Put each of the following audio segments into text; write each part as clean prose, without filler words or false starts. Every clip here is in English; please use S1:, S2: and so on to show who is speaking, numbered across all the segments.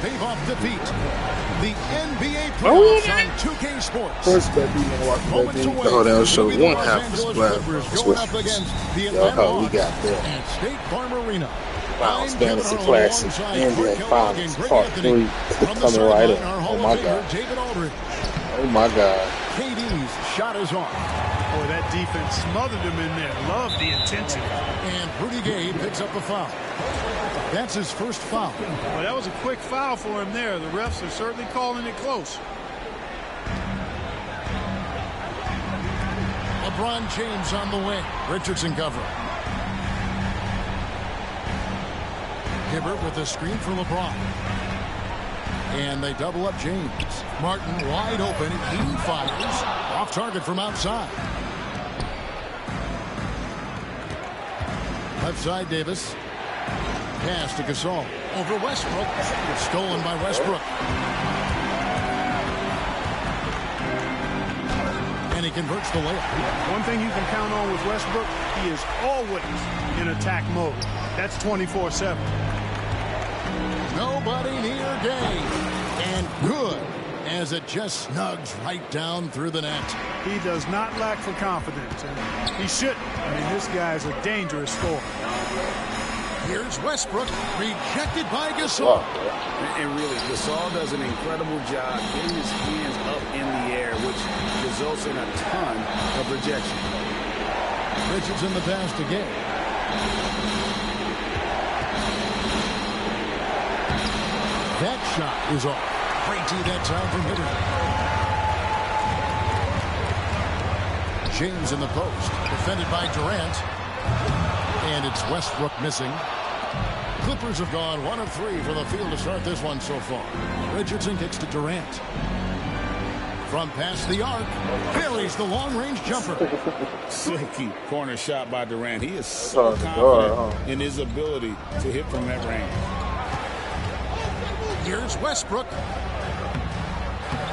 S1: stave off defeat. The NBA playoffs on 2K Sports.
S2: Oh, that was so one half is black.
S1: Going up against the Atlanta
S2: we got that.
S1: at State Farm Arena.
S2: Finals Fantasy Classic, NBA Finals, Part 3, coming right up. Oh my God. Oh my God.
S1: KD's shot is off.
S3: Boy, that defense smothered him in there. Love the intensity.
S1: And Rudy Gay picks up a foul. That's his first foul.
S3: Well, that was a quick foul for him there. The refs are certainly calling it close.
S1: LeBron James on the wing. Richardson covering. Hibbert with a screen for LeBron. And they double up James. Martin wide open. He fires. Off target from outside. Left side Davis. Pass to Gasol. Over Westbrook. Stolen by Westbrook. And he converts the layup.
S3: One thing you can count on with Westbrook, he is always in attack mode. That's 24/7.
S1: Nobody near Gay. And good as it just snugs right down through the net.
S3: He does not lack for confidence, and he shouldn't. I mean, this guy's a dangerous scorer.
S1: Here's Westbrook, rejected by Gasol.
S4: And really, Gasol does an incredible job getting his hands up in the air, which results in a ton of rejection.
S1: Richardson the pass to Gay. That shot is off. Great tee that time from Hibbert. James in the post. Defended by Durant. And it's Westbrook missing. Clippers have gone 1 of 3 for the field to start this one so far. Richardson kicks to Durant. From past the arc. Buries the long-range jumper.
S4: Silky corner shot by Durant. He is so confident in his ability to hit from that range.
S1: Here's Westbrook.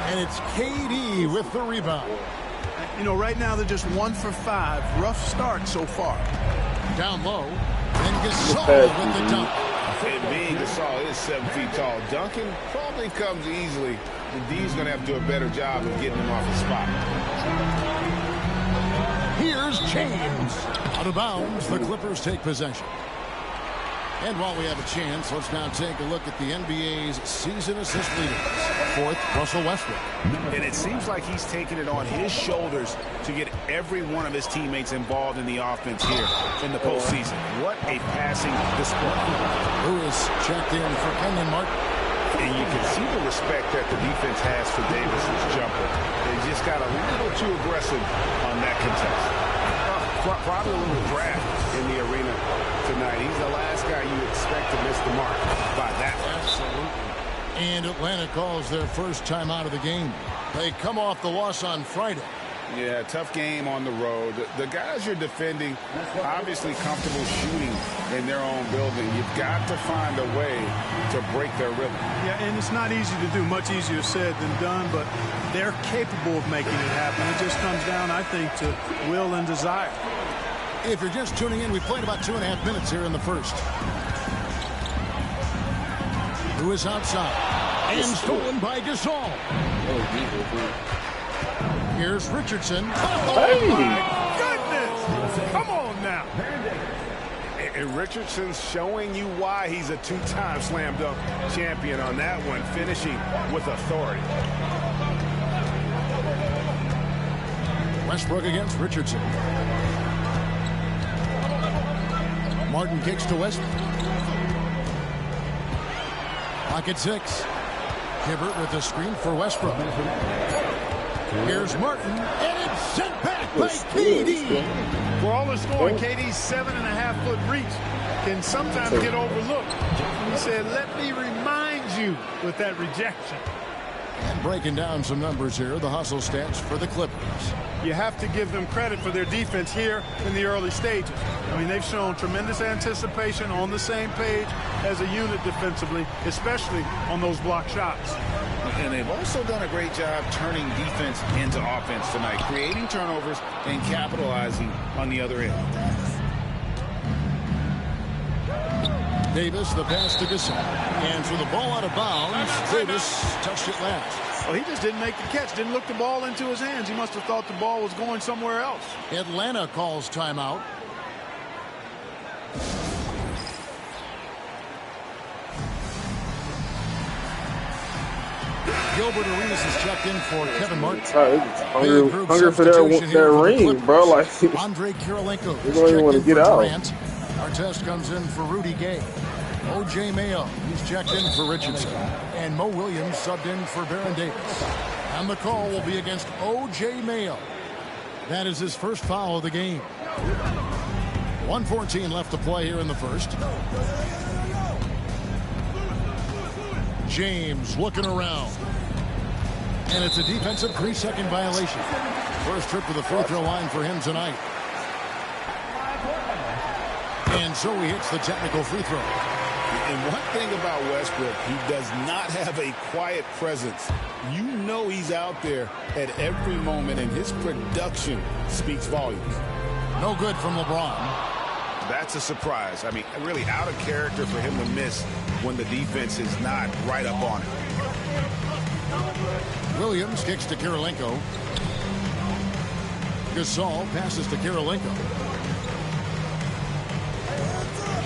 S1: And it's KD with the rebound.
S3: You know, right now they're just 1 for 5. Rough start so far.
S1: Down low. And Gasol with the dunk.
S4: And being Gasol is 7 feet tall. Duncan probably comes easily. The D's going to have to do a better job of getting him off the spot.
S1: Here's James. Out of bounds. The Clippers take possession. And while we have a chance, let's now take a look at the NBA's season assist leaders. Fourth, Russell Westbrook.
S4: And it seems like he's taking it on his shoulders to get every one of his teammates involved in the offense here in the postseason. What a passing display.
S1: Lewis checked in for Kenyon Martin.
S4: And you can see the respect that the defense has for Davis's jumper. They just got a little too aggressive on that contest. Probably a little draft in the arena tonight. He's the last guy you expect to miss the mark by that.
S1: Absolutely. And Atlanta calls their first time out of the game. They come off the loss on Friday.
S4: Yeah, tough game on the road. The guys you're defending, obviously comfortable shooting in their own building. You've got to find a way to break their rhythm.
S3: Yeah, and it's not easy to do. Much easier said than done, but they're capable of making it happen. It just comes down, I think, to will and desire.
S1: If you're just tuning in, we played about 2.5 minutes here in the first. Lewis outside. And stolen by Gasol. Here's Richardson.
S3: Oh, my goodness. Come on now.
S4: And Richardson's showing you why he's a 2-time slam dunk champion on that one, finishing with authority.
S1: Westbrook against Richardson. Martin kicks to Westbrook. Pocket 6. Hibbert with a screen for Westbrook. Here's Martin, and it's sent back by KD.
S3: For all the scoring, KD's 7.5-foot reach can sometimes get overlooked. He said, let me remind you with that rejection.
S1: And breaking down some numbers here, the hustle stats for the Clippers.
S3: You have to give them credit for their defense here in the early stages. I mean, they've shown tremendous anticipation, on the same page as a unit defensively, especially on those block shots.
S4: And they've also done a great job turning defense into offense tonight, creating turnovers and capitalizing on the other end.
S1: Davis, the pass to Cuzin. And for the ball out of bounds, Davis touched it last.
S3: Well, he just didn't make the catch, didn't look the ball into his hands. He must have thought the ball was going somewhere else.
S1: Atlanta calls timeout. Gilbert Arenas is checked in for Kevin Martin.
S2: Hungry for that ring, bro. Like,
S1: Andre Kirilenko
S2: you don't even want to get out.
S1: Durant. Artest comes in for Rudy Gay. O.J. Mayo, he's checked in for Richardson. And Mo Williams subbed in for Baron Davis. And the call will be against O.J. Mayo. That is his first foul of the game. 1:14 left to play here in the first. James looking around. And it's a defensive 3-second violation. First trip to the free throw line for him tonight. And so he hits the technical free throw.
S4: And one thing about Westbrook, he does not have a quiet presence. You know he's out there at every moment, and his production speaks volumes.
S1: No good from LeBron.
S4: That's a surprise. I mean, really out of character for him to miss when the defense is not right up on it.
S1: Williams kicks to Kirilenko. Gasol passes to Kirilenko.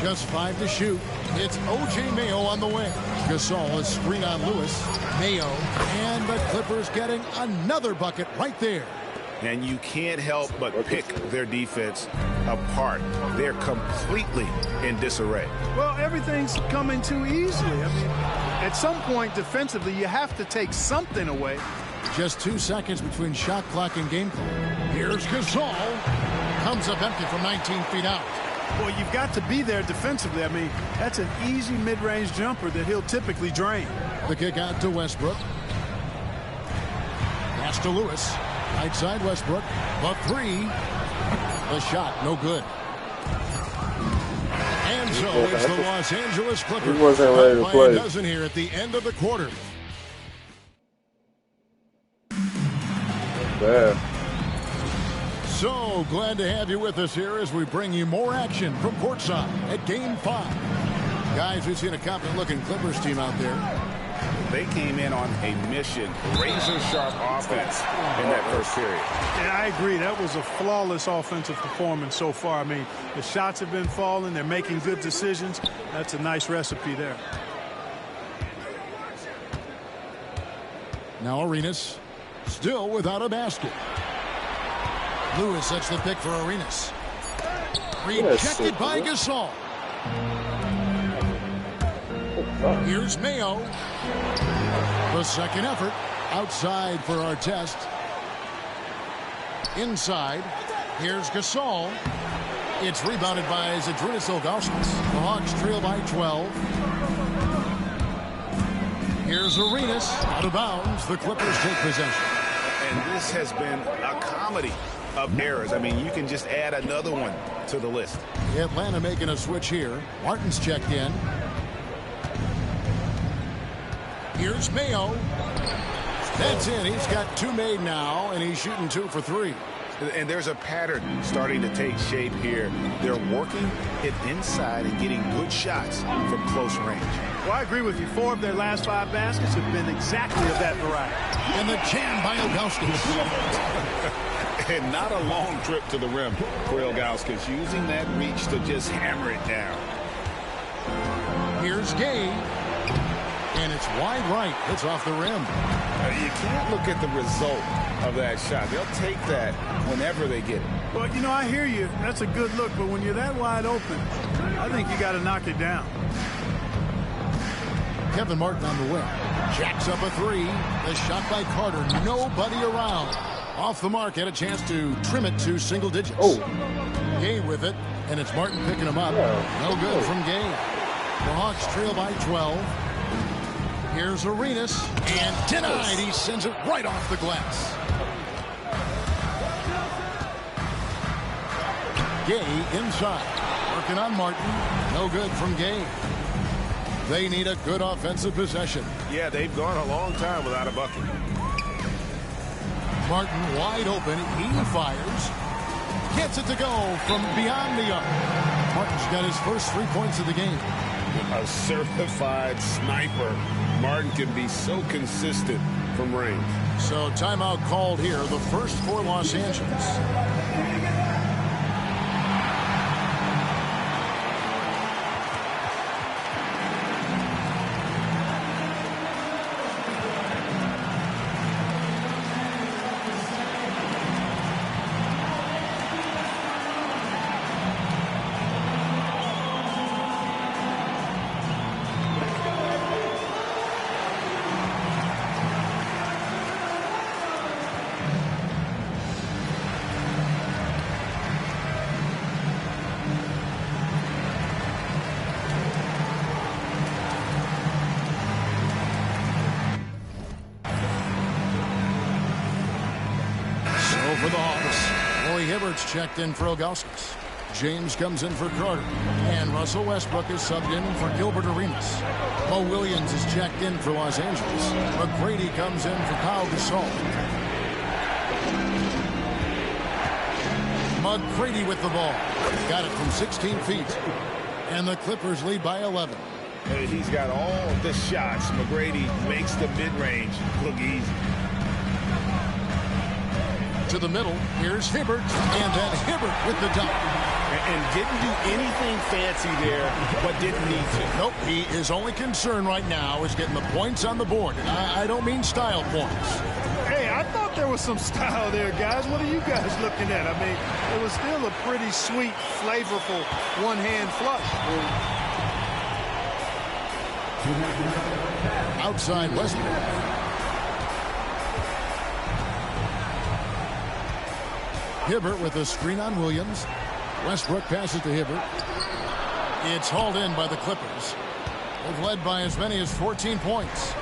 S1: Just 5 to shoot. It's O.J. Mayo on the wing. Gasol is screen on Lewis. Mayo. And the Clippers getting another bucket right there.
S4: And you can't help but pick their defense apart. They're completely in disarray.
S3: Well, everything's coming too easily. I mean, at some point defensively, you have to take something away.
S1: Just 2 seconds between shot clock and game clock. Here's Gasol. Comes up empty from 19 feet out.
S3: Well, you've got to be there defensively. I mean, that's an easy mid-range jumper that he'll typically drain.
S1: The kick out to Westbrook. Pass to Lewis. Right side Westbrook. The three. The shot, no good. And so it's the Los Angeles Clippers.
S2: He wasn't ready to play.
S1: A dozen here at the end of the quarter.
S2: Bad.
S1: So glad to have you with us here as we bring you more action from courtside at Game 5. Guys, we've seen a confident-looking Clippers team out there.
S4: They came in on a mission, razor-sharp offense in that first period.
S3: Yeah, I agree. That was a flawless offensive performance so far. I mean, the shots have been falling. They're making good decisions. That's a nice recipe there.
S1: Now Arenas still without a basket. Lewis sets the pick for Arenas. Rejected by Gasol. Here's Mayo. The second effort. Outside for Artest. Inside. Here's Gasol. It's rebounded by Zydrunas Ilgauskas. The Hawks trail by 12. Here's Arenas. Out of bounds. The Clippers take possession.
S4: And this has been a comedy of errors. I mean, you can just add another one to the list.
S1: Atlanta making a switch here. Martin's checked in. Here's Mayo. That's it. He's got 2 made now, and he's shooting 2 for 3.
S4: And there's a pattern starting to take shape here. They're working it inside and getting good shots from close range.
S3: Well, I agree with you. 4 of their last 5 baskets have been exactly of that variety.
S1: And the jam by Ilgauskas.
S4: And not a long trip to the rim for Ilgauskas, using that reach to just hammer it down.
S1: Here's Gay. And it's wide right. It's off the rim.
S4: You can't look at the result of that shot. They'll take that whenever they get it.
S3: Well, you know, I hear you. That's a good look. But when you're that wide open, I think you got to knock it down.
S1: Kevin Martin on the wing. Jacks up a 3. The shot by Carter. Nobody around. Off the mark. Had a chance to trim it to single digits.
S2: Oh.
S1: Gay with it. And it's Martin picking him up. No good from Gay. The Hawks trail by 12. Here's Arenas. And denied. He sends it right off the glass. Gay inside. Working on Martin. No good from Gay. They need a good offensive possession.
S4: Yeah, they've gone a long time without a bucket.
S1: Martin wide open. He fires. Gets it to go from beyond the arc. Martin's got his first 3 points of the game.
S4: A certified sniper. Martin can be so consistent from range.
S1: So timeout called here, the first for Los Angeles. For the Hawks, Roy Hibbert's checked in for Ilgauskas. James comes in for Carter. And Russell Westbrook is subbed in for Gilbert Arenas. Mo Williams is checked in for Los Angeles. McGrady comes in for Kyle Gasol. McGrady with the ball. Got it from 16 feet. And the Clippers lead by 11.
S4: He's got all the shots. McGrady makes the mid-range look easy.
S1: To the middle, here's Hibbert, and then Hibbert with the dunk.
S4: And didn't do anything fancy there, but didn't need to.
S1: Nope, his only concern right now is getting the points on the board. And I don't mean style points.
S3: Hey, I thought there was some style there, guys. What are you guys looking at? I mean, it was still a pretty sweet, flavorful one-hand flush.
S1: Outside Westbrook. Hibbert with a screen on Williams. Westbrook passes to Hibbert. It's hauled in by the Clippers. They've led by as many as 14 points.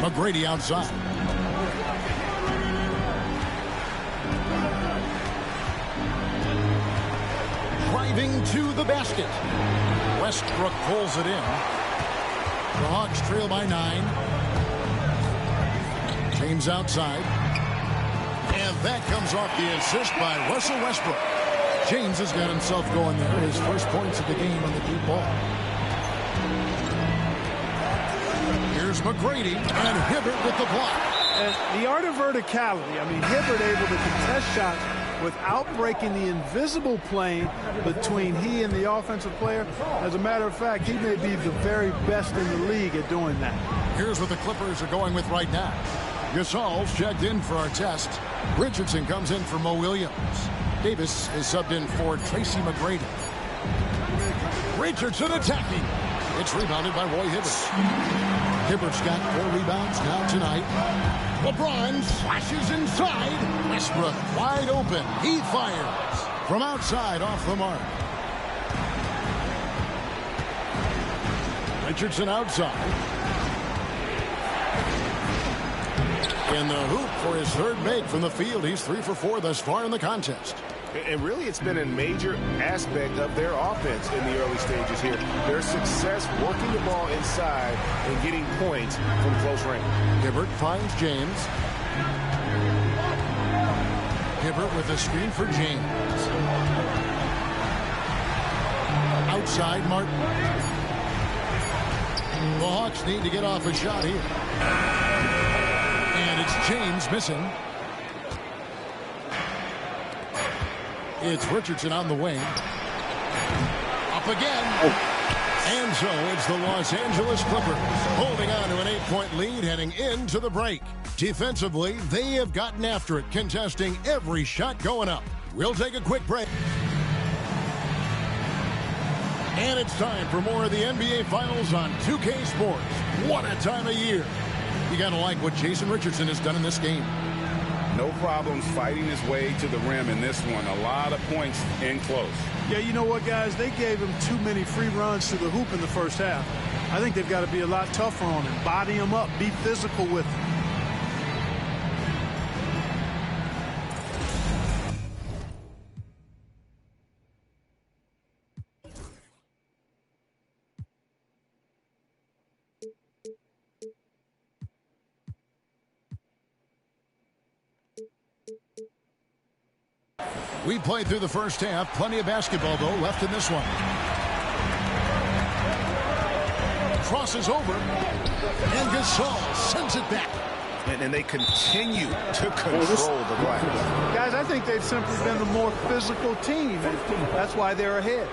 S1: McGrady outside. Driving to the basket. Westbrook pulls it in. The Hawks trail by 9. James outside. And that comes off the assist by Russell Westbrook. James has got himself going there. His first points of the game on the deep ball. Here's McGrady and Hibbert with the block.
S3: And the art of verticality. I mean, Hibbert able to contest shots without breaking the invisible plane between he and the offensive player. As a matter of fact, he may be the very best in the league at doing that.
S1: Here's what the Clippers are going with right now. Gasol's checked in for Artest. Richardson comes in for Mo Williams. Davis is subbed in for Tracy McGrady. Richardson attacking. It's rebounded by Roy Hibbert. Hibbert's got 4 rebounds now tonight. LeBron flashes inside. Westbrook wide open. He fires from outside off the mark. Richardson outside. In the hoop for his third make from the field. He's 3 for 4 thus far in the contest.
S4: And really, it's been a major aspect of their offense in the early stages here. Their success working the ball inside and getting points from close range.
S1: Hibbert finds James. Hibbert with a screen for James. Outside Martin. The Hawks need to get off a shot here. And it's James missing. It's Richardson on the wing. Up again. And so it's the Los Angeles Clippers holding on to an 8-point lead heading into the break. Defensively, they have gotten after it, contesting every shot going up. We'll take a quick break. And it's time for more of the NBA Finals on 2K Sports. What a time of year. You got to like what Jason Richardson has done in this game.
S4: No problems fighting his way to the rim in this one. A lot of points in close.
S3: Yeah, you know what, guys? They gave him too many free runs to the hoop in the first half. I think they've got to be a lot tougher on him. Body him up. Be physical with him.
S1: We played through the first half. Plenty of basketball, though, left in this one. Crosses over. And Gasol sends it back.
S4: And they continue to control the glass.
S3: Guys, I think they've simply been the more physical team, and that's why they're ahead.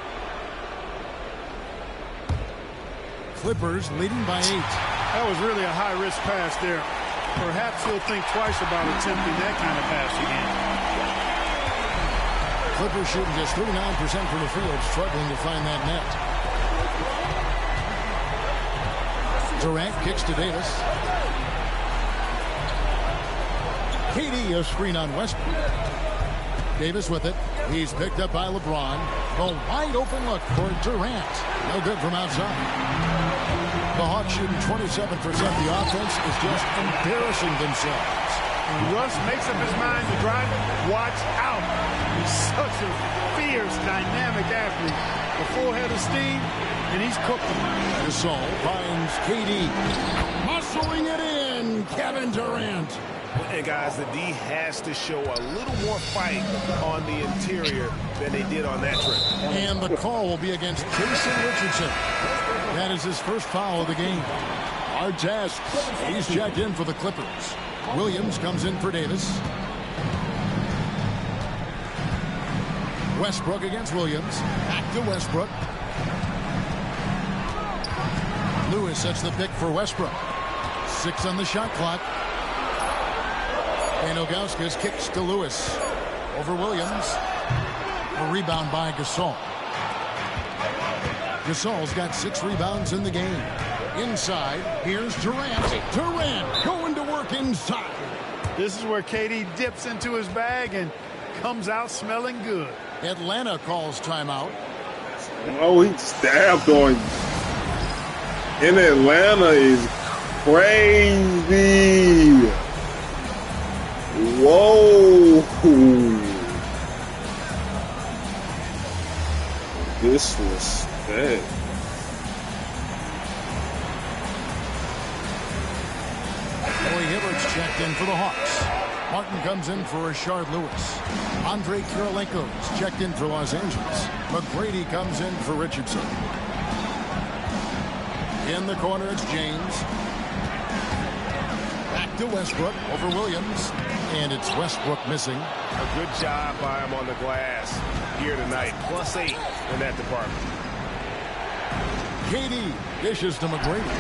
S1: Clippers leading by 8.
S3: That was really a high-risk pass there. Perhaps he'll think twice about attempting that kind of pass again.
S1: Clippers shooting just 39% from the field, struggling to find that net. Durant kicks to Davis. KD a screen on Westbrook. Davis with it. He's picked up by LeBron. A wide open look for Durant. No good from outside. The Hawks shooting 27%. The offense is just embarrassing themselves.
S3: When Russ makes up his mind to drive it, watch out. He's such a fierce, dynamic athlete. A full head of steam, and he's cooking.
S1: Gasol finds KD. Muscling it in, Kevin Durant.
S4: And guys, the D has to show a little more fight on the interior than they did on that trip.
S1: And the call will be against Jason Richardson. That is his first foul of the game. Artest, he's checked in for the Clippers. Williams comes in for Davis. Westbrook against Williams. Back to Westbrook. Lewis sets the pick for Westbrook. 6 on the shot clock. And Ilgauskas kicks to Lewis. Over Williams. A rebound by Gasol. Gasol's got 6 rebounds in the game. Inside, here's Durant. Durant going to work inside.
S3: This is where KD dips into his bag and comes out smelling good.
S1: Atlanta calls timeout.
S2: Oh, he stabbed on you. In Atlanta is crazy. Whoa. Disrespect.
S1: Roy Hibbert's checked in for the Hawks. Martin comes in for Rashard Lewis. Andre Kirilenko's checked in for Los Angeles. McGrady comes in for Richardson. In the corner, it's James. Back to Westbrook over Williams. And it's Westbrook missing.
S4: A good job by him on the glass here tonight. +8 in that department.
S1: KD dishes to McGrady.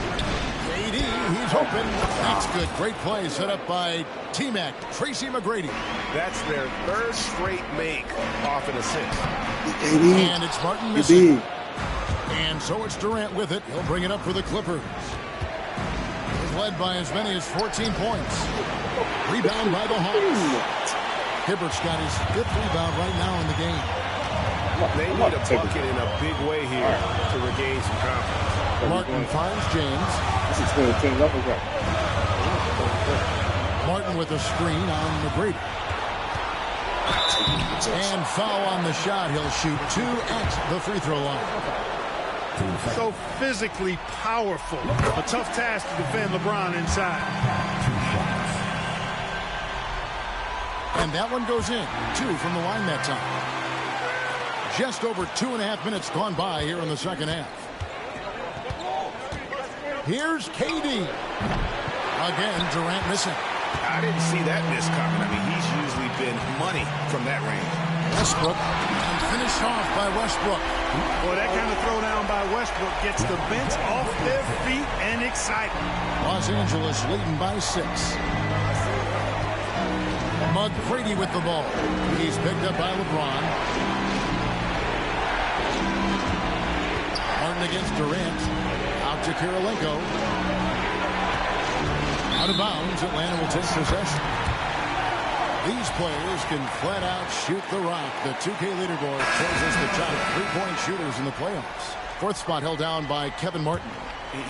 S1: KD, he's open. That's good. Great play set up by T-Mac, Tracy McGrady.
S4: That's their 3rd straight make off an assist.
S1: And it's Martin missing. And so it's Durant with it. He'll bring it up for the Clippers. He's led by as many as 14 points. Rebound by the Hawks. Hibbert's got his 5th rebound right now in the game.
S4: They need a bucket in a big way here to regain some confidence.
S1: Martin finds James.
S2: This is 2010 level guy.
S1: Martin with a screen on McGrady. And foul on the shot. He'll shoot 2 at the free throw line.
S3: So physically powerful. A tough task to defend LeBron inside.
S1: And that one goes in. 2 from the line that time. Just over 2.5 minutes gone by here in the second half. Here's KD. Again, Durant missing.
S4: I didn't see that miss coming. I mean, he's usually been money from that range.
S1: Westbrook, and finished off by Westbrook.
S3: Boy, that kind of throwdown by Westbrook gets the bench off their feet and excited.
S1: Los Angeles leading by 6. McGrady with the ball. He's picked up by LeBron. Martin against Durant. Out to Kirilenko. Out of bounds. Atlanta will take possession. These players can flat out shoot the rock. The 2K leaderboard shows us the top 3-point shooters in the playoffs. 4th spot held down by Kevin Martin.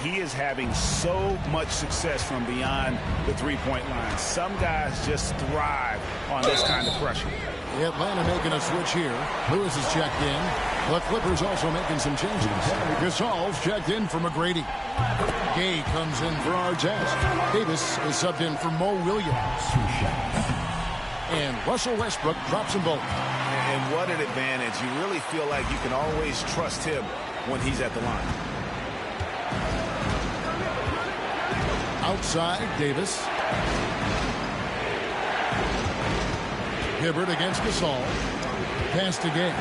S4: He is having so much success from beyond the 3-point line. Some guys just thrive on this kind of pressure.
S1: Atlanta making a switch here. Lewis is checked in. The Clippers also making some changes. Gasol's checked in for McGrady. Gay comes in for Artest. Davis is subbed in for Mo Williams. And Russell Westbrook drops them both.
S4: And what an advantage. You really feel like you can always trust him when he's at the line.
S1: Outside, Davis. Hibbert against Gasol. Pass to Gay.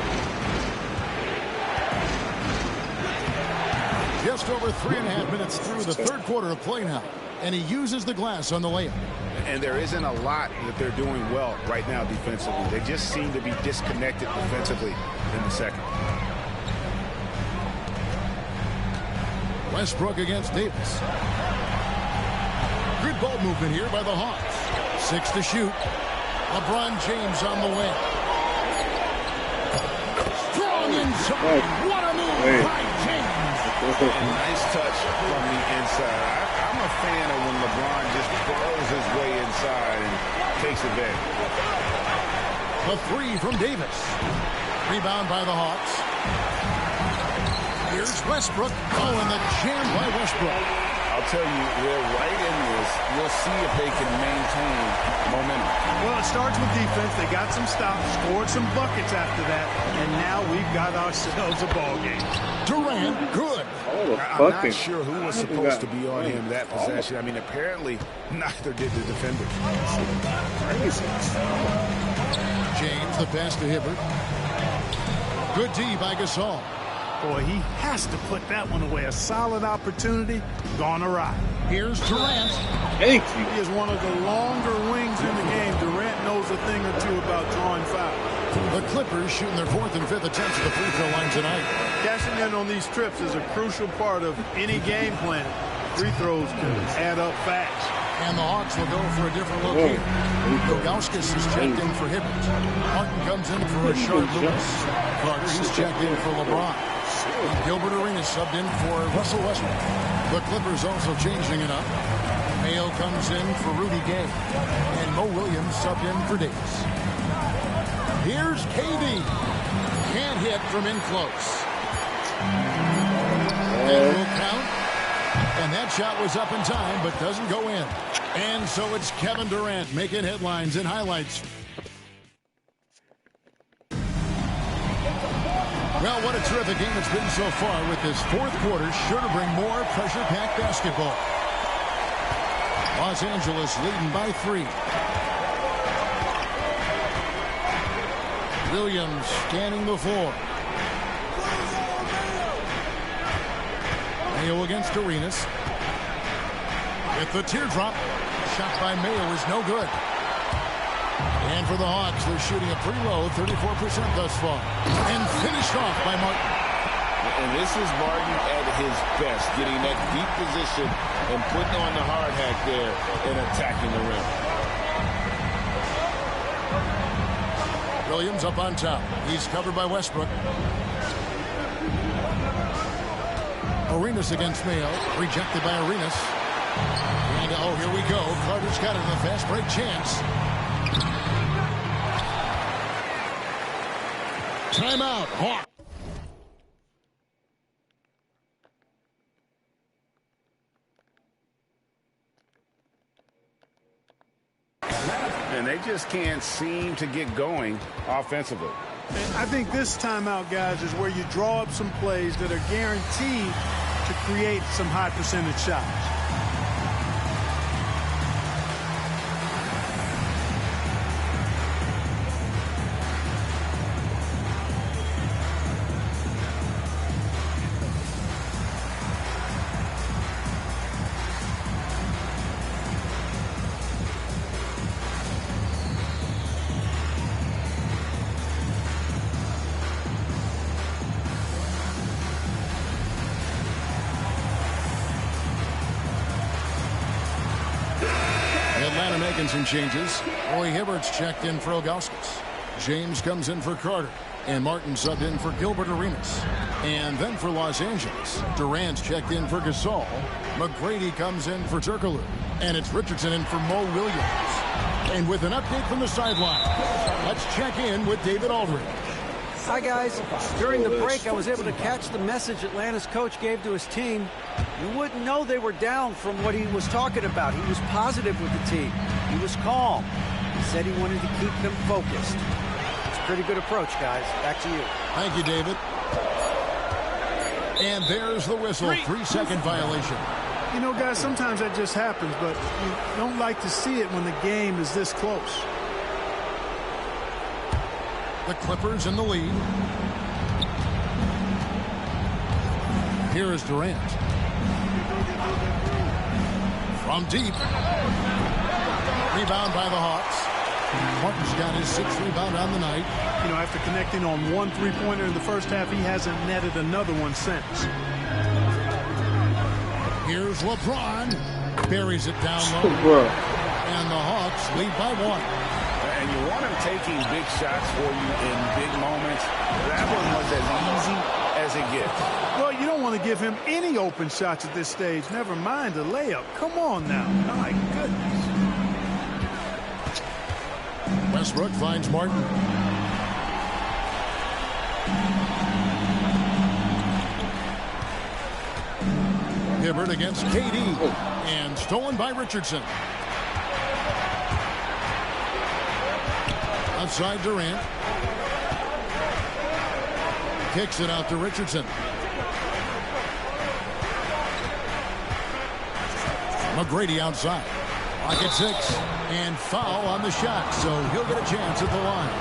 S1: Just over 3.5 minutes through the third quarter of play now. And he uses the glass on the layup.
S4: And there isn't a lot that they're doing well right now defensively. They just seem to be disconnected defensively in the second.
S1: Westbrook against Davis. Good ball movement here by the Hawks. 6 to shoot. LeBron James on the wing. Strong inside. What a move by James.
S4: Nice touch from the inside. I'm a fan of when LeBron just burrows his way inside and takes advantage.
S1: The 3 from Davis. Rebound by the Hawks. Here's Westbrook. Oh, and the jam by Westbrook.
S4: I'll tell you, we're right in this. We'll see if they can maintain momentum.
S3: Well, it starts with defense. They got some stops, scored some buckets after that, and now we've got ourselves a ball game.
S1: Durant, good.
S4: I'm not sure who was supposed to be on him that possession. I mean, apparently neither did the defender.
S1: James, the pass to Hibbert. Good D by Gasol.
S3: Boy, he has to put that one away. A solid opportunity gone awry.
S1: Here's Durant.
S2: Thank you.
S3: He is one of the longer wings in the game. Durant knows a thing or two about drawing fouls.
S1: The Clippers shooting their 4th and 5th attempts at the free throw line tonight.
S3: Cashing in on these trips is a crucial part of any game plan. Free throws can add up fast.
S1: And the Hawks will go for a different look here. Ilgauskas is checked in for Hibbert. Martin comes in for Rashard Lewis. Carter, he's checked in for LeBron. Gilbert Arenas subbed in for Russell Westbrook. The Clippers also changing it up. Mayo comes in for Rudy Gay. And Mo Williams subbed in for Davis. Here's KD. Can't hit from in close. And will count. And that shot was up in time, but doesn't go in. And so it's Kevin Durant making headlines and highlights. Well, what a terrific game it's been so far, with this fourth quarter sure to bring more pressure-packed basketball. Los Angeles leading by 3. Williams scanning the floor. Mayo against Arenas. With the teardrop. Shot by Mayo is no good. And for the Hawks, they're shooting it pretty low, 34% thus far. And finished off by Martin.
S4: And this is Martin at his best, getting that deep position and putting on the hard hat there and attacking the rim.
S1: Williams up on top. He's covered by Westbrook. Arenas against Mayo. Rejected by Arenas. And, oh, here we go. Carter's got it in a fast break chance. Timeout. Hawk.
S4: And they just can't seem to get going offensively.
S3: And I think this timeout, guys, is where you draw up some plays that are guaranteed to create some high percentage shots.
S1: Making some changes. Roy Hibbert's checked in for Ilgauskas. James comes in for Carter. And Martin subbed in for Gilbert Arenas. And then for Los Angeles, Durant's checked in for Gasol. McGrady comes in for Turkoglu. And it's Richardson in for Mo Williams. And with an update from the sideline, let's check in with David Aldridge.
S5: Hi, guys. During the break, I was able to catch the message Atlanta's coach gave to his team. You wouldn't know they were down from what he was talking about. He was positive with the team. He was calm. He said he wanted to keep them focused. It's Pretty good approach, guys. Back to you.
S1: Thank you, David. And there's the whistle. 3-second violation.
S3: You know, guys, sometimes that just happens, but you don't like to see it when the game is this close.
S1: The Clippers in the lead. Here is Durant. From deep. Rebound by the Hawks. Martin's got his 6th rebound on the night.
S3: You know, after connecting on 1 3-pointer in the first half, he hasn't netted another one since.
S1: Here's LeBron. Buries it down low. And the Hawks lead by 1.
S4: And you want him taking big shots for you in big moments. That one was as easy as it gets.
S3: Well, you don't want to give him any open shots at this stage. Never mind a layup. Come on now. My goodness.
S1: Westbrook finds Martin. Hibbert against KD. And stolen by Richardson. Outside Durant. Kicks it out to Richardson. McGrady outside. Lock at 6. And foul on the shot, so he'll get a chance at the line.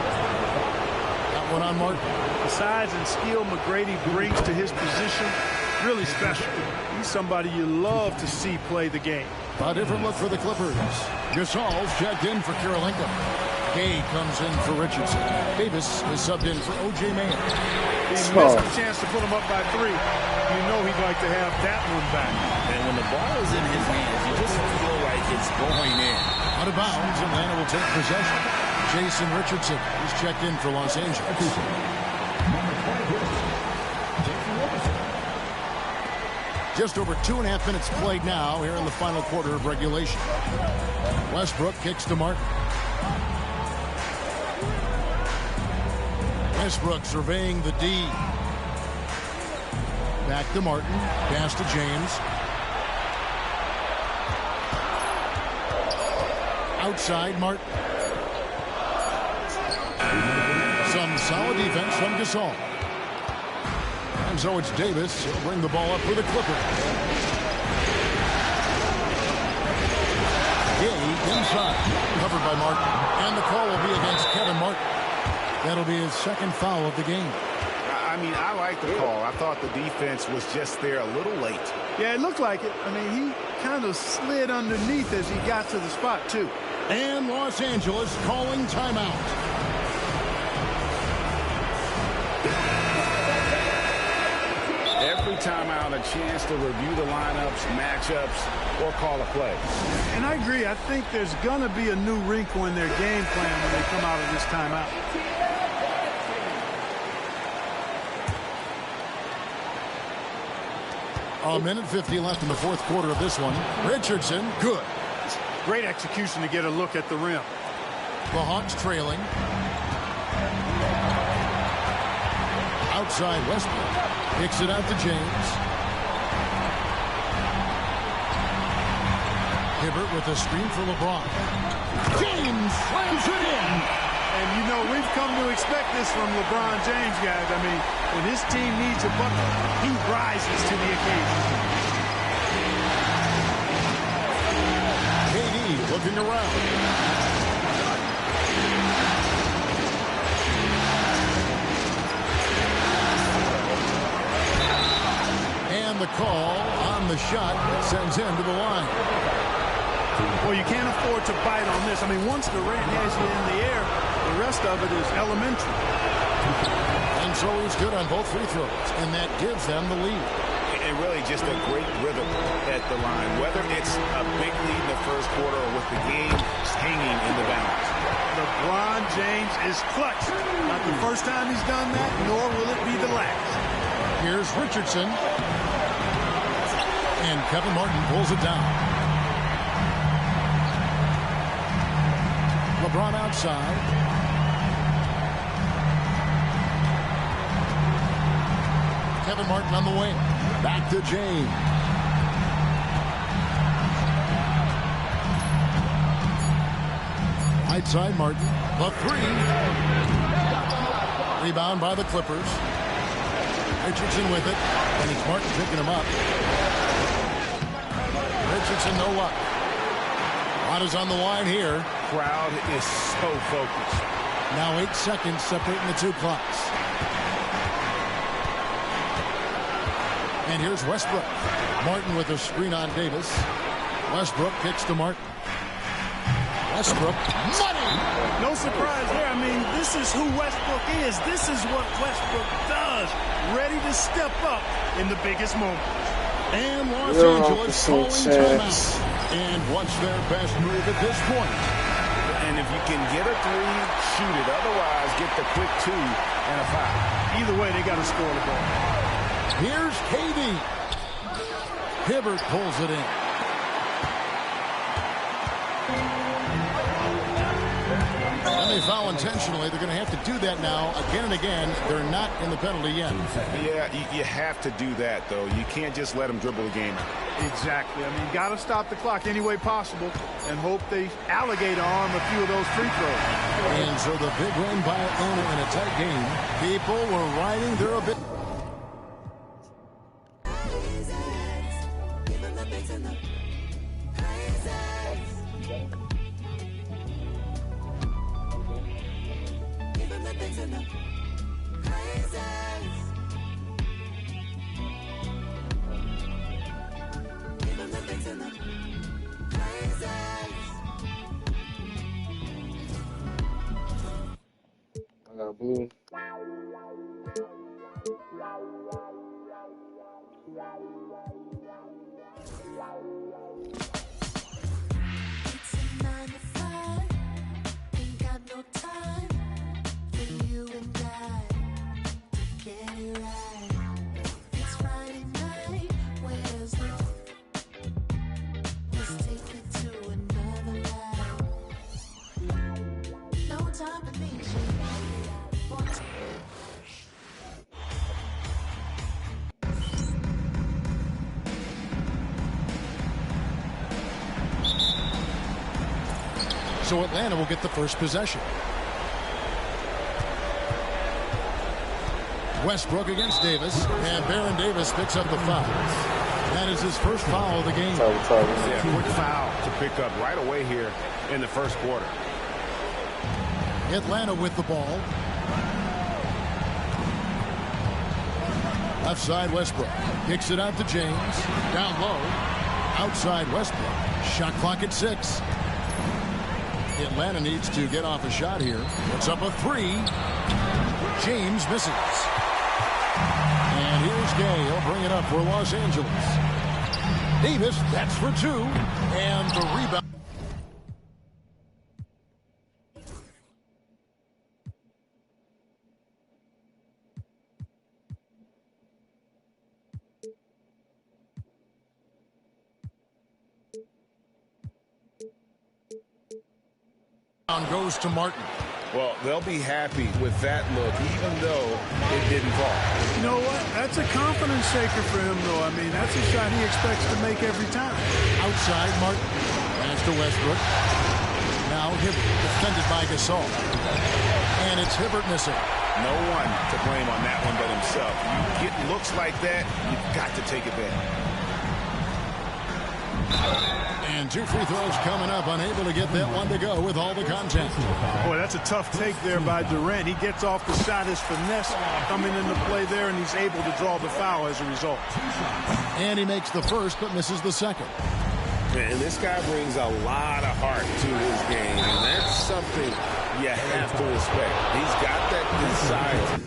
S1: That one on Martin.
S3: The size and skill McGrady brings to his position, really special. He's somebody you love to see play the game.
S1: A different look for the Clippers. Gasol's checked in for Karolinko. Gay comes in for Richardson. Davis is subbed in for O.J. Mayer.
S3: He missed a chance to put him up by 3. You know he'd like to have that one back.
S6: And when the ball is in his hands, you just feel like it's going in.
S1: Out of bounds, Atlanta will take possession. Jason Richardson is checked in for Los Angeles. Just over 2.5 minutes played now here in the final quarter of regulation. Westbrook kicks to Martin. Westbrook surveying the D. Back to Martin. Pass to James. Outside Martin. Some solid defense from Gasol. And so it's Davis. He'll bring the ball up for the Clippers. Gay inside. Covered by Martin. And the call will be against Kevin Martin. That'll be his 2nd foul of the game.
S4: I mean, I like the call. I thought the defense was just there a little late.
S3: Yeah, it looked like it. I mean, he kind of slid underneath as he got to the spot, too.
S1: And Los Angeles calling timeout.
S4: Every timeout, a chance to review the lineups, matchups, or call a play.
S3: And I agree. I think there's going to be a new wrinkle in their game plan when they come out of this timeout.
S1: A minute 50 left in the 4th quarter of this one. Richardson, good.
S3: Great execution to get a look at the rim.
S1: The Hawks trailing. Outside Westbrook. Kicks it out to James. Hibbert with a screen for LeBron. James slams it in.
S3: And, you know, we've come to expect this from LeBron James, guys. I mean, when his team needs a bucket, he rises to the occasion.
S1: KD looking around. And the call on the shot sends him to the line.
S3: Well, you can't afford to bite on this. I mean, once Durant has you in the air, the rest of it is elementary.
S1: And so he's good on both free throws, and that gives them the lead.
S4: And really just a great rhythm at the line, whether it's a big lead in the first quarter or with the game hanging in the balance.
S3: LeBron James is clutch. Not the first time he's done that, nor will it be the last.
S1: Here's Richardson. And Kevin Martin pulls it down. LeBron outside. Kevin Martin on the wing. Back to James. Right side Martin. The 3. Rebound by the Clippers. Richardson with it, and it's Martin picking him up. Richardson, no luck. Watt is on the line here.
S4: Crowd is so focused.
S1: Now 8 seconds separating the two clocks. And here's Westbrook. Martin with a screen on Davis. Westbrook kicks to Martin. Westbrook, money!
S7: No surprise there. I mean, this is who Westbrook is. This is what Westbrook does. Ready to step up in the biggest moment.
S1: And Los Angeles calling timeout. And what's their best move at this point?
S4: And if you can get a 3, shoot it. Otherwise, get the quick 2 and a foul.
S3: Either way, they got to score the ball.
S1: Here's KD. Hibbert pulls it in. And they foul intentionally. They're going to have to do that now again and again. They're not in the penalty yet.
S4: Yeah, you have to do that, though. You can't just let them dribble the game.
S3: Exactly. I mean, got to stop the clock any way possible and hope they alligator arm a few of those free throws.
S1: And so the big win by Atlanta in a tight game. People were riding their ability.
S2: I got blue.
S1: So Atlanta will get the first possession. Westbrook against Davis, and Baron Davis picks up the foul. That is his first foul of the game.
S4: Yeah, quick foul to pick up right away here in the first quarter.
S1: Atlanta with the ball. Left side Westbrook. Kicks it out to James. Down low. Outside Westbrook. Shot clock at 6. Atlanta needs to get off a shot here. Puts up a 3. James misses. And here's Gay. He'll bring it up for Los Angeles. Davis, that's for 2. And the rebound. Goes to Martin.
S4: Well, they'll be happy with that look, even though it didn't fall.
S3: You know what? That's a confidence shaker for him, though. I mean, that's a shot he expects to make every time.
S1: Outside, Martin. Pass to Westbrook. Now Hibbert, defended by Gasol. And it's Hibbert missing.
S4: No one to blame on that one but himself. You get looks like that, you've got to take advantage.
S1: And 2 free throws coming up, unable to get that one to go with all the contact.
S3: Boy, that's a tough take there by Durant. He gets off the shot, his finesse coming into play there, and he's able to draw the foul as a result.
S1: And he makes the first, but misses the second.
S4: And this guy brings a lot of heart to his game, and that's something you have to respect. He's got that desire.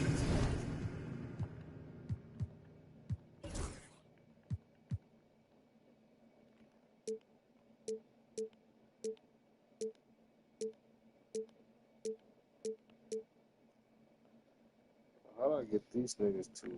S2: How do I get these niggas to?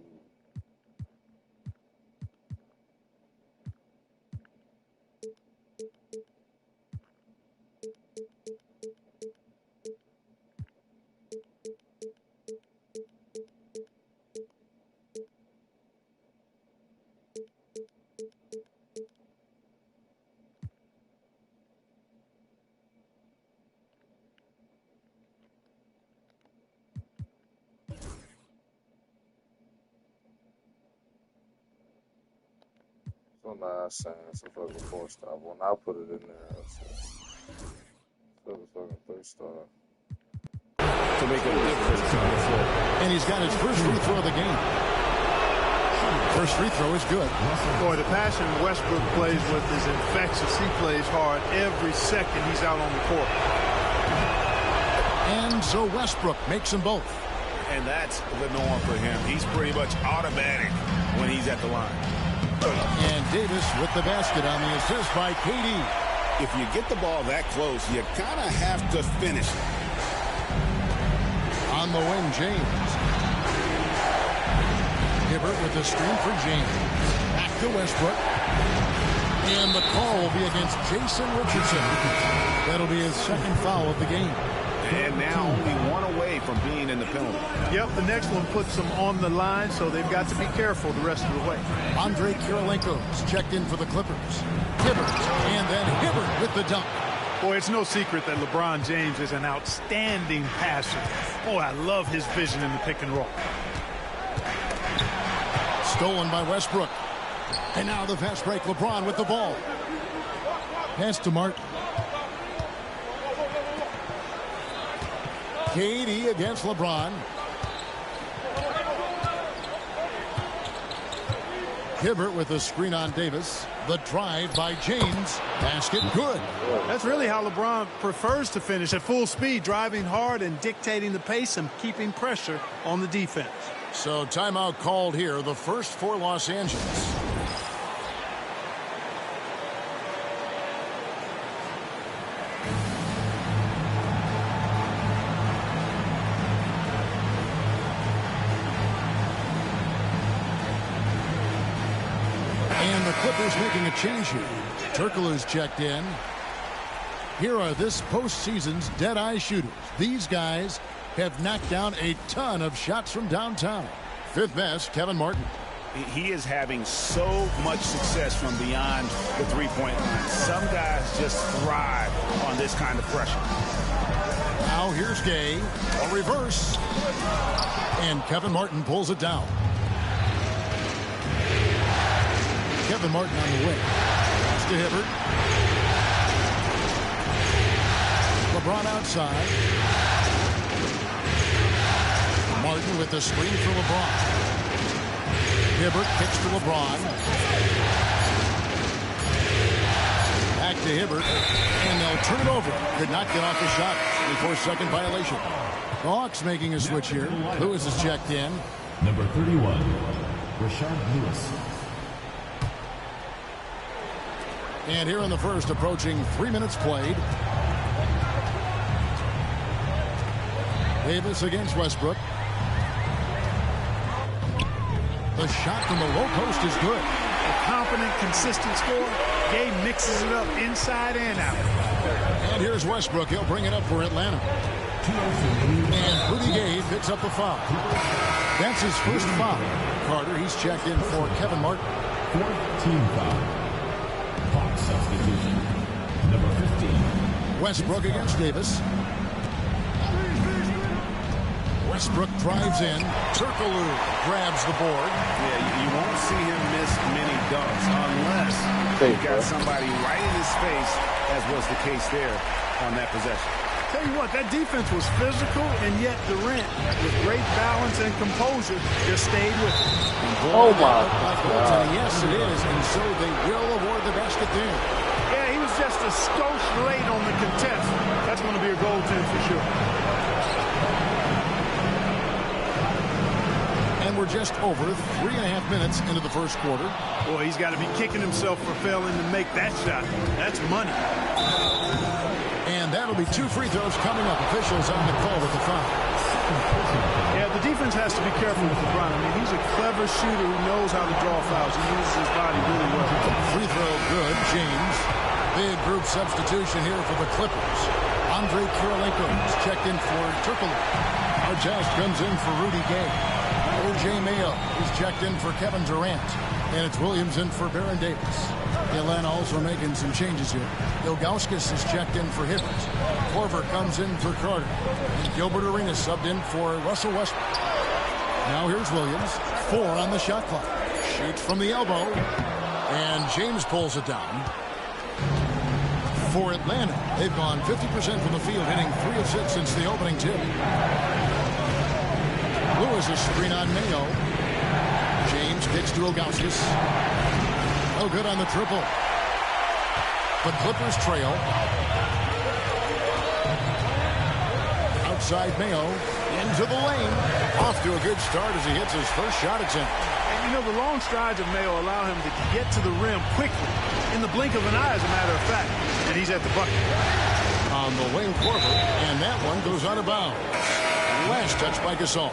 S2: So now I signed some fucking 4-star one. I'll put it in there. So the fucking 3-star.
S4: To make a difference on the floor.
S1: And he's got his first free throw of the game. First free throw is good.
S3: Boy, the passion Westbrook plays with is infectious. He plays hard every second he's out on the court.
S1: And so Westbrook makes them both.
S4: And that's the norm for him. He's pretty much automatic when he's at the line.
S1: And Davis with the basket on the assist by KD.
S4: If you get the ball that close, you kind of have to finish it.
S1: On the wing, James. Hibbert with the screen for James. Back to Westbrook. And the call will be against Jason Richardson. That'll be his second foul of the game.
S4: And now only one away from being in the penalty.
S3: Yep, the next one puts them on the line, so they've got to be careful the rest of the way.
S1: Andre Kirilenko's checked in for the Clippers. Hibbert, and then Hibbert with the dunk.
S3: Boy, it's no secret that LeBron James is an outstanding passer. Oh, I love his vision in the pick and roll.
S1: Stolen by Westbrook. And now the fast break. LeBron with the ball. Pass to Martin. KD against LeBron. Hibbert with a screen on Davis. The drive by James. Basket good.
S3: That's really how LeBron prefers to finish, at full speed, driving hard and dictating the pace and keeping pressure on the defense.
S1: So timeout called here, the first for Los Angeles. And the Clippers making a change here. Turkoglu's checked in. Here are this postseason's dead-eye shooters. These guys have knocked down a ton of shots from downtown. Fifth best, Kevin Martin.
S4: He is having so much success from beyond the three-point line. Some guys just thrive on this kind of pressure.
S1: Now here's Gay. A reverse. And Kevin Martin pulls it down. Kevin Martin on the way. Pass to Hibbert. LeBron outside. Martin with the screen for LeBron. Hibbert kicks to LeBron. Back to Hibbert. And they'll turn it over. Could not get off the shot. 24-second violation. The Hawks making a switch here. Lewis is checked in.
S8: Number 31, Rashard Lewis.
S1: And here in the first, approaching 3 minutes played. Davis against Westbrook. The shot from the low post is good.
S3: A confident, consistent score. Gay mixes it up inside and out.
S1: And here's Westbrook. He'll bring it up for Atlanta. And Rudy Gay picks up the foul. That's his first foul. Carter, he's checked in for Kevin Martin.
S8: 14 foul. Hawks substitution. Number 15.
S1: Westbrook against Davis. Westbrook drives in. Turkoglu grabs the board.
S4: Yeah, you won't see him miss many dunks unless you've got somebody right in his face, as was the case there on that possession.
S3: Tell you what, that defense was physical, and yet Durant, with great balance and composure, just stayed with it.
S2: Oh, my God.
S1: Yes, it is, and so they will award the basket there.
S3: Yeah, he was just a skosh late on the contest. That's going to be a goaltend for sure.
S1: And we're just over 3.5 minutes into the first quarter.
S3: Boy, he's got to be kicking himself for failing to make that shot. That's money.
S1: And that'll be 2 free throws coming up. Officials on the call with the foul.
S3: Yeah, the defense has to be careful with LeBron. I mean, he's a clever shooter who knows how to draw fouls. He uses his body really well.
S1: Free throw good, James. Big group substitution here for the Clippers. Andre Kirilenko is checked in for Turkoglu. Artest comes in for Rudy Gay. O.J. Mayo is checked in for Kevin Durant. And it's Williams in for Baron Davis. Atlanta also making some changes here. Ilgauskas is checked in for Hibbert. Korver comes in for Carter. And Gilbert Arenas subbed in for Russell Westbrook. Now here's Williams. 4 on the shot clock. Shoots from the elbow. And James pulls it down. For Atlanta, they've gone 50% from the field, hitting 3 of 6 since the opening tip. Lewis is screen on Mayo. James kicks to Ilgauskas. No good on the triple. The Clippers trail. Outside Mayo. Into the lane. Off to a good start as he hits his first shot attempt.
S3: And you know, the long strides of Mayo allow him to get to the rim quickly, in the blink of an eye, as a matter of fact. And he's at the bucket.
S1: On the wing, Korver, and that one goes out of bounds. Last touch by Gasol.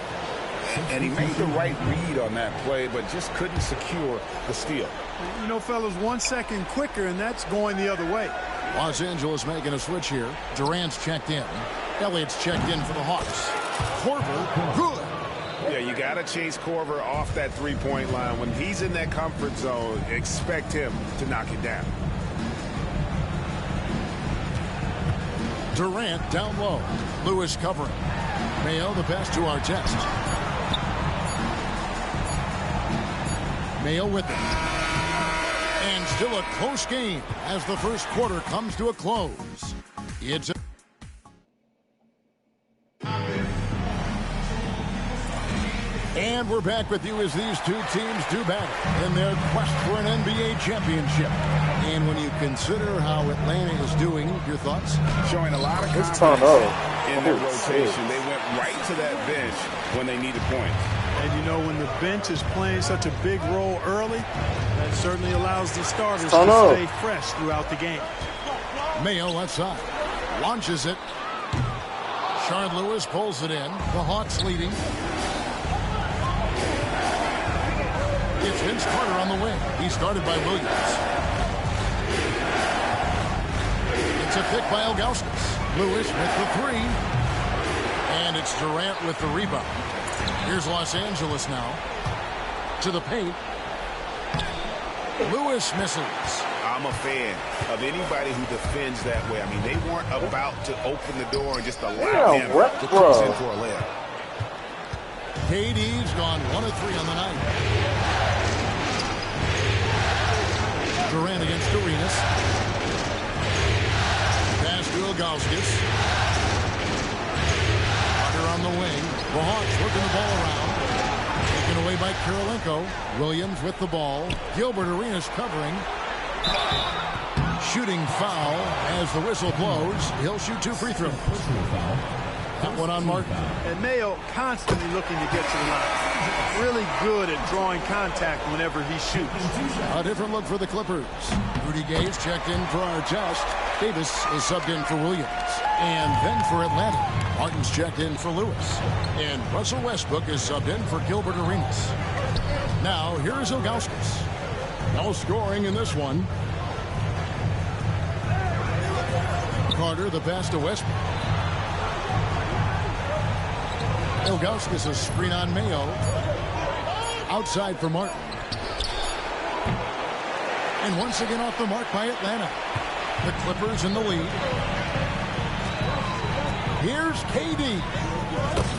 S4: And he made the right read on that play, but just couldn't secure the steal.
S3: You know, fellas, 1 second quicker, and that's going the other way.
S1: Los Angeles making a switch here. Durant's checked in. Elliott's checked in for the Hawks. Korver, good.
S4: Yeah, you got to chase Korver off that three-point line. When he's in that comfort zone, expect him to knock it down.
S1: Durant down low. Lewis covering. Mayo the pass to Artest. Mayo with it. And still a close game as the first quarter comes to a close. It's And we're back with you as these two teams do battle in their quest for an NBA championship. And when you consider how Atlanta is doing, your thoughts?
S4: Showing a lot of confidence in their rotation. They went right to that bench when they needed points.
S3: And you know, when the bench is playing such a big role early, that certainly allows the starters to stay fresh throughout the game.
S1: Mayo outside. Launches it. Shard Lewis pulls it in. The Hawks leading. It's Vince Carter on the wing. He's guarded by Williams. It's a pick by Ilgauskas. Lewis with the three. And it's Durant with the rebound. Here's Los Angeles now. To the paint. Lewis misses.
S4: I'm a fan of anybody who defends that way. I mean, they weren't about to open the door and just allow him to Cuzin for a layup.
S1: KD's gone 1 of 3 on the night. Durant against Arenas. Pass to Ilgauskas. Carter on the wing. The Hawks working the ball around. Taken away by Kirilenko. Williams with the ball. Gilbert Arenas covering. Shooting foul as the whistle blows. He'll shoot 2 free throws. That one on Martin.
S3: And Mayo constantly looking to get to the line. Really good at drawing contact whenever he shoots.
S1: A different look for the Clippers. Rudy Gay's checked in for Artest. Davis is subbed in for Williams. And then for Atlanta, Martin's checked in for Lewis. And Russell Westbrook is subbed in for Gilbert Arenas. Now, here's Ilgauskas. No scoring in this one. Carter, the pass to Westbrook. Ilgauskas is screen on Mayo. Outside for Martin. And once again off the mark by Atlanta. The Clippers in the lead. Here's KD.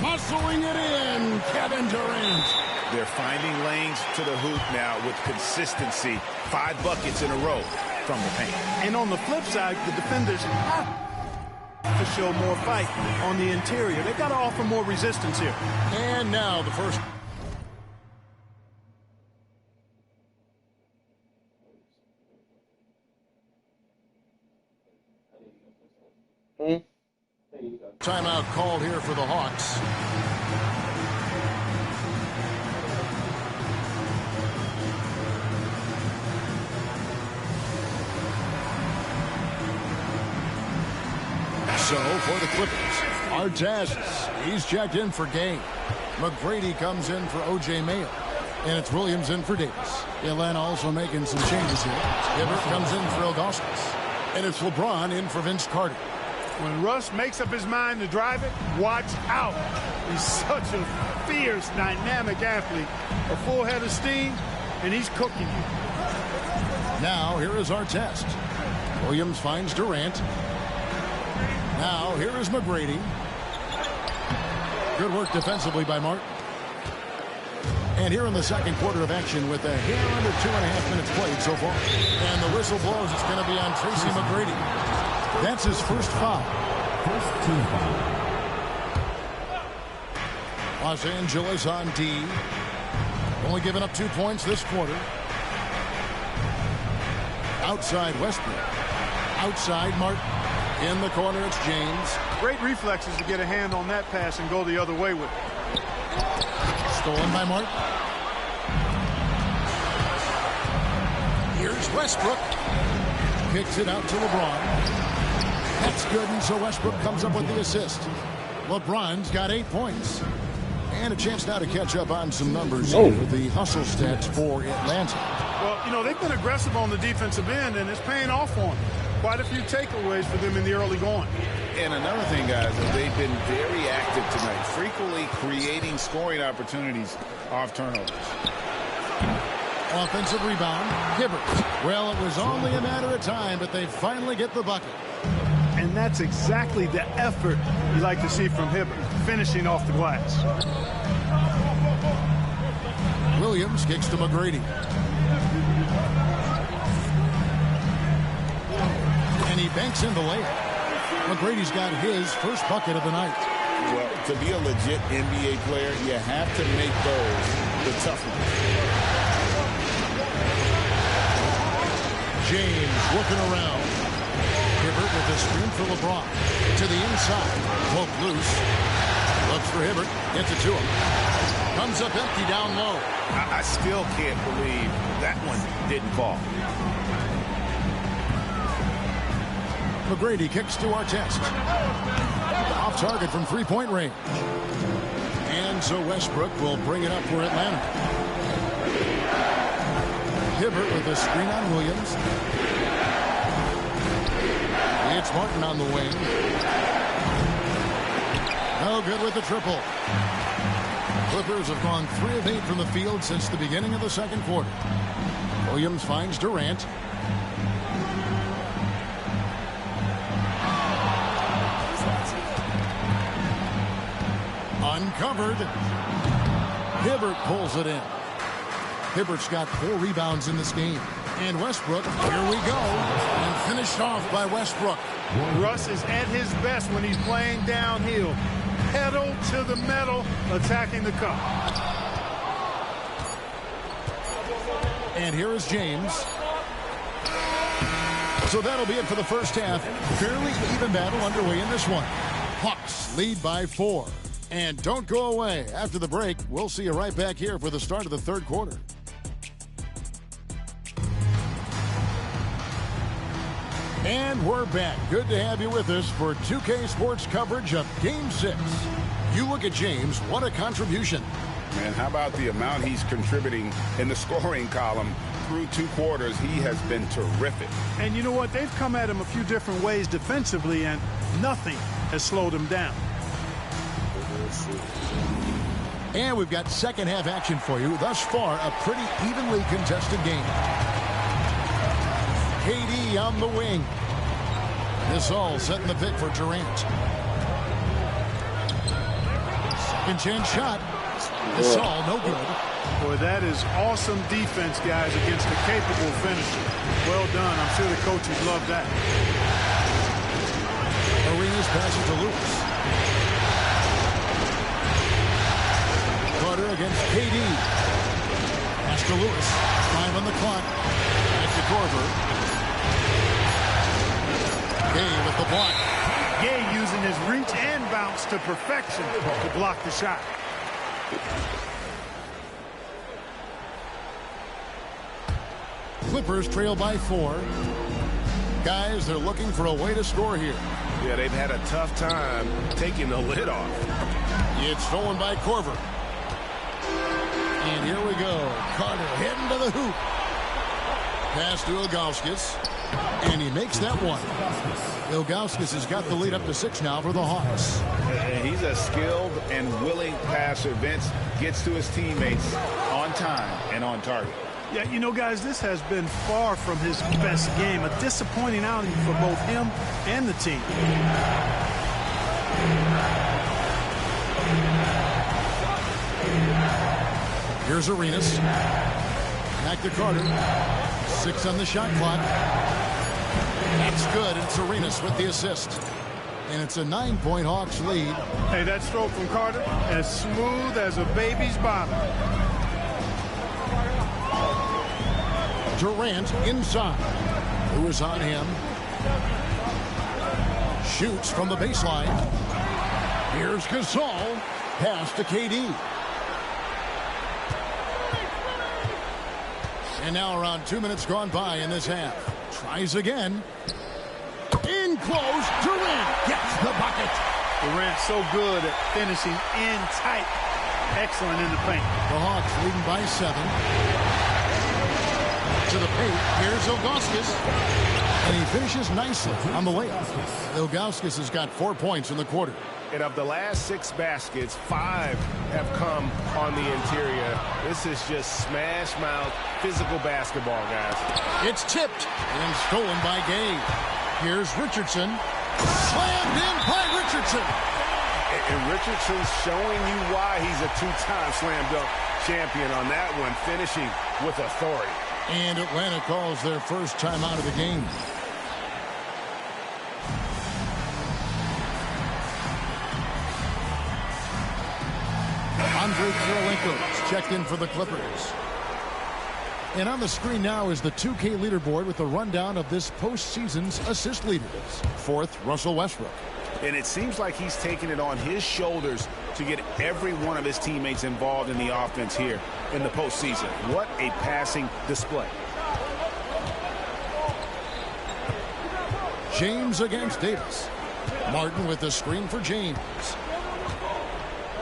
S1: Muscling it in. Kevin Durant.
S4: They're finding lanes to the hoop now with consistency. 5 buckets in a row from the paint.
S3: And on the flip side, the defenders have to show more fight on the interior. They've got to offer more resistance here.
S1: And now the first. Timeout called here for the Hawks. So for the Clippers, Artest, he's checked in for Gay. McGrady comes in for O.J. Mayo. And it's Williams in for Davis. Atlanta also making some changes here. Hibbert comes in for Ilgauskas. And it's LeBron in for Vince Carter.
S3: When Russ makes up his mind to drive it, watch out. He's such a fierce, dynamic athlete. A full head of steam, and he's cooking you.
S1: Now, here is Artest. Williams finds Durant. Now, here is McGrady. Good work defensively by Martin. And here in the second quarter of action with a hair under 2.5 minutes played so far. And the whistle blows. It's going to be on Tracy McGrady. That's his first foul.
S8: First team foul.
S1: Los Angeles on D. Only giving up 2 points this quarter. Outside Westbrook. Outside Martin. In the corner, it's James.
S3: Great reflexes to get a hand on that pass and go the other way with it.
S1: Stolen by Martin. Here's Westbrook. Kicks it out to LeBron. That's good, and so Westbrook comes up with the assist. LeBron's got 8 points. And a chance now to catch up on some numbers with the hustle stats for Atlanta.
S3: Well, you know, they've been aggressive on the defensive end, and it's paying off for them. Quite a few takeaways for them in the early going.
S4: And another thing, guys, is they've been very active tonight, frequently creating scoring opportunities off turnovers.
S1: Offensive rebound, Hibbert. Well, it was only a matter of time, but they finally get the bucket.
S3: And that's exactly the effort you like to see from Hibbert, finishing off the glass.
S1: Williams kicks to McGrady. And he banks in the layup. McGrady's got his first bucket of the night.
S4: Well, to be a legit NBA player, you have to make those the tough ones.
S1: James looking around. Hibbert with the screen for LeBron. To the inside. Poke loose. Looks for Hibbert. Gets it to him. Comes up empty down low.
S4: I still can't believe that one didn't fall.
S1: McGrady kicks to Artest. Off target from three-point range. And so Westbrook will bring it up for Atlanta. Hibbert with a screen on Williams. It's Martin on the wing. No good with the triple. Clippers have gone 3 of 8 from the field since the beginning of the second quarter. Williams finds Durant. Uncovered. Hibbert pulls it in. Hibbert's got 4 rebounds in this game. And Westbrook, here we go. And finished off by Westbrook.
S3: Russ is at his best when he's playing downhill. Pedal to the metal, attacking the cup.
S1: And here is James. So that'll be it for the first half. Fairly even battle underway in this one. Hawks lead by 4. And don't go away. After the break, we'll see you right back here for the start of the third quarter. And we're back. Good to have you with us for 2K Sports coverage of Game 6. You look at James, what a contribution.
S4: Man, how about the amount he's contributing in the scoring column through 2 quarters? He has been terrific.
S3: And you know what? They've come at him a few different ways defensively, and nothing has slowed him down.
S1: And we've got second half action for you. Thus far, a pretty evenly contested game. KD on the wing. This all setting the pick for Durant. Second chance shot. This all no good.
S3: Boy, that is awesome defense, guys, against a capable finisher. Well done. I'm sure the coaches love that.
S1: Arenas passes to Lewis. Carter against KD. Pass to Lewis. 5 on the clock. Back to Korver. Gay with the block.
S3: Gay using his reach and bounce to perfection to block the shot.
S1: Clippers trail by 4. Guys, they're looking for a way to score here.
S4: Yeah, they've had a tough time taking the lid off.
S1: It's stolen by Korver. And here we go. Carter heading to the hoop. Pass to Ilgauskas. And he makes that one. Ilgauskas has got the lead up to 6 now for the Hawks.
S4: He's a skilled and willing passer. Vince gets to his teammates on time and on target.
S3: Yeah, you know, guys, this has been far from his best game. A disappointing outing for both him and the team.
S1: Here's Arenas. Back to Carter. 6 on the shot clock. That's good. It's Arenas with the assist. And it's a 9-point Hawks lead.
S3: Hey, that stroke from Carter, as smooth as a baby's bottom.
S1: Durant inside. Who is on him? Shoots from the baseline. Here's Cuzin. Pass to KD. And now around 2 minutes gone by in this half. Tries again. In close. Durant gets the bucket.
S3: Durant so good at finishing in tight. Excellent in the paint.
S1: The Hawks leading by 7. To the paint. Here's Ilgauskas. And he finishes nicely on the layup. Ilgauskas has got 4 points in the quarter.
S4: And of the last 6 baskets, 5 have come on the interior. This is just smash mouth physical basketball, guys.
S1: It's tipped and stolen by Gay. Here's Richardson. Slammed in by Richardson.
S4: And Richardson's showing you why he's a 2-time slam dunk champion on that one, finishing with authority.
S1: And Atlanta calls their first time out of the game. Andre Kirilenko is checked in for the Clippers. And on the screen now is the 2K leaderboard with the rundown of this postseason's assist leaders. 4th, Russell Westbrook.
S4: And it seems like he's taking it on his shoulders to get every one of his teammates involved in the offense here in the postseason. What a passing display.
S1: James against Davis. Martin with the screen for James.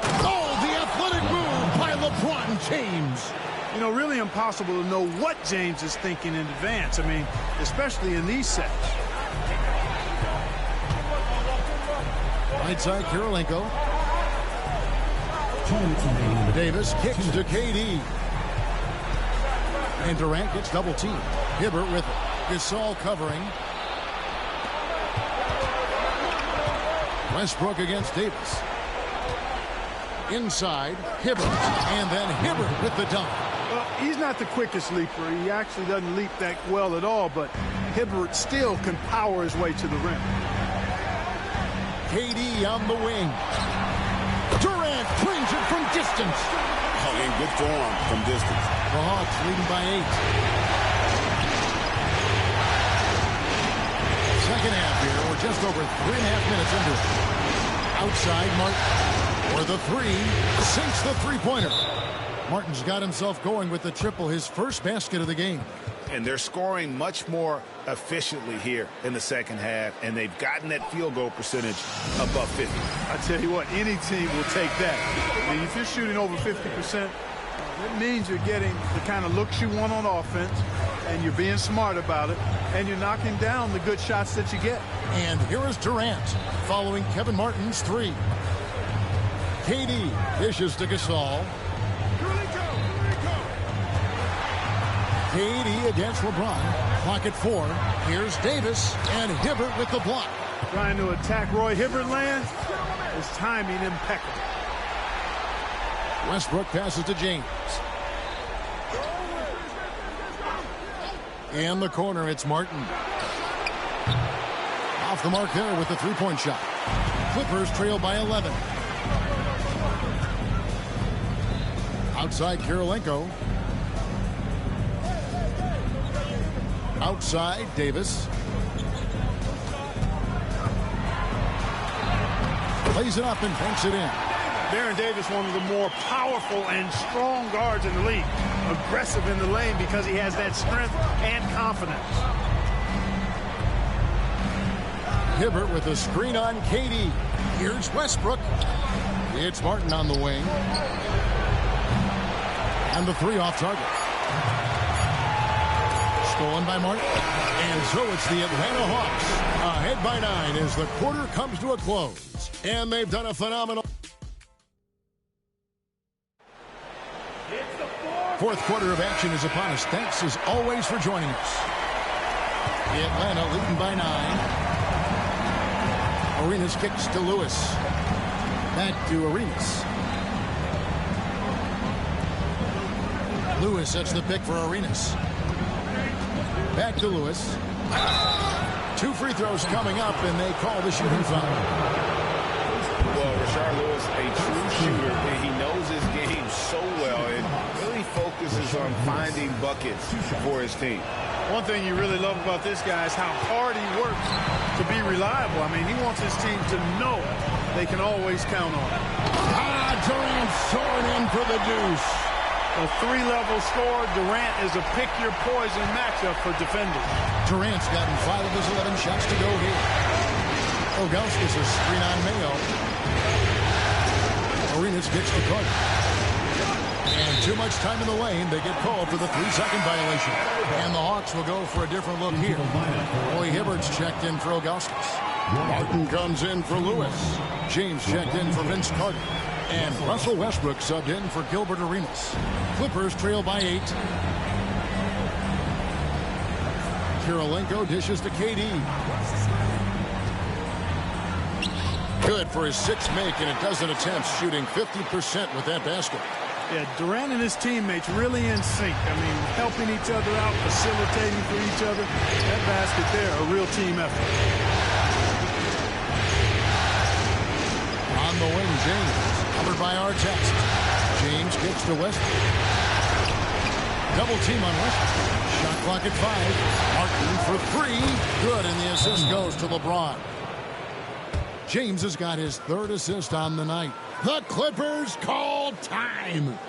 S1: Oh, the athletic move by LeBron James.
S3: You know, really impossible to know what James is thinking in advance. I mean, especially in these sets.
S1: Right side, Kirilenko. Davis kicks to KD. And Durant gets double teamed. Hibbert with it. Gasol covering. Westbrook against Davis. Inside, Hibbert. And then Hibbert with the dunk.
S3: Well, he's not the quickest leaper. He actually doesn't leap that well at all, but Hibbert still can power his way to the rim.
S1: KD on the wing. Durant brings it from distance.
S4: Oh, in good form from distance.
S1: The Hawks leading by 8. Second half here. We're just over 3.5 minutes into it. Outside, Martin. For the 3. Sinks the three-pointer. Martin's got himself going with the triple, his first basket of the game.
S4: And they're scoring much more efficiently here in the second half, and they've gotten that field goal percentage above 50.
S3: I tell you what, any team will take that. I mean, if you're shooting over 50%, that means you're getting the kind of looks you want on offense, and you're being smart about it, and you're knocking down the good shots that you get.
S1: And here is Durant following Kevin Martin's 3. KD dishes to Gasol. KD against LeBron. Clock at 4. Here's Davis and Hibbert with the block.
S3: Trying to attack Roy Hibbert land. His timing impeccable.
S1: Westbrook passes to James. In the corner, it's Martin. Off the mark there with the three-point shot. Clippers trail by 11. Outside, Kirilenko. Outside, Davis. Plays it up and banks it in.
S3: Baron Davis, one of the more powerful and strong guards in the league. Aggressive in the lane because he has that strength and confidence.
S1: Hibbert with a screen on KD. Here's Westbrook. It's Martin on the wing. And the 3 off target. Stolen by Martin. And so it's the Atlanta Hawks ahead by 9 as the quarter comes to a close. And they've done a phenomenal. Fourth quarter of action is upon us. Thanks as always for joining us. Atlanta leading by 9. Arenas kicks to Lewis. Back to Arenas. Lewis sets the pick for Arenas. Back to Lewis. 2 free throws coming up, and they call the shooting foul.
S4: Well, Rashard Lewis, a true shooter. He knows his game so well and really focuses on finding buckets for his team.
S3: One thing you really love about this guy is how hard he works to be reliable. I mean, he wants his team to know they can always count on him.
S1: Durant soaring in for the deuce.
S3: A 3-level score. Durant is a pick-your-poison matchup for defenders.
S1: Durant's gotten 5 of his 11 shots to go here. Ilgauskas a screen on Mayo. Arenas kicks to Carter. And too much time in the lane. They get called for the 3-second violation. And the Hawks will go for a different look here. Roy Hibbert's checked in for Ilgauskas. Martin comes in for Lewis. James checked in for Vince Carter. And Russell Westbrook subbed in for Gilbert Arenas. Clippers trail by 8. Kirilenko dishes to KD. Good for his 6th make in a dozen attempts, shooting 50% with that basket.
S3: Yeah, Durant and his teammates really in sync. I mean, helping each other out, facilitating for each other. That basket there, a real team effort.
S1: On the wing, James. Covered by Artest. James kicks to Westbrook. Double team on Westbrook. Shot clock at 5. Martin for 3. Good, and the assist goes to LeBron. James has got his 3rd assist on the night. The Clippers call time.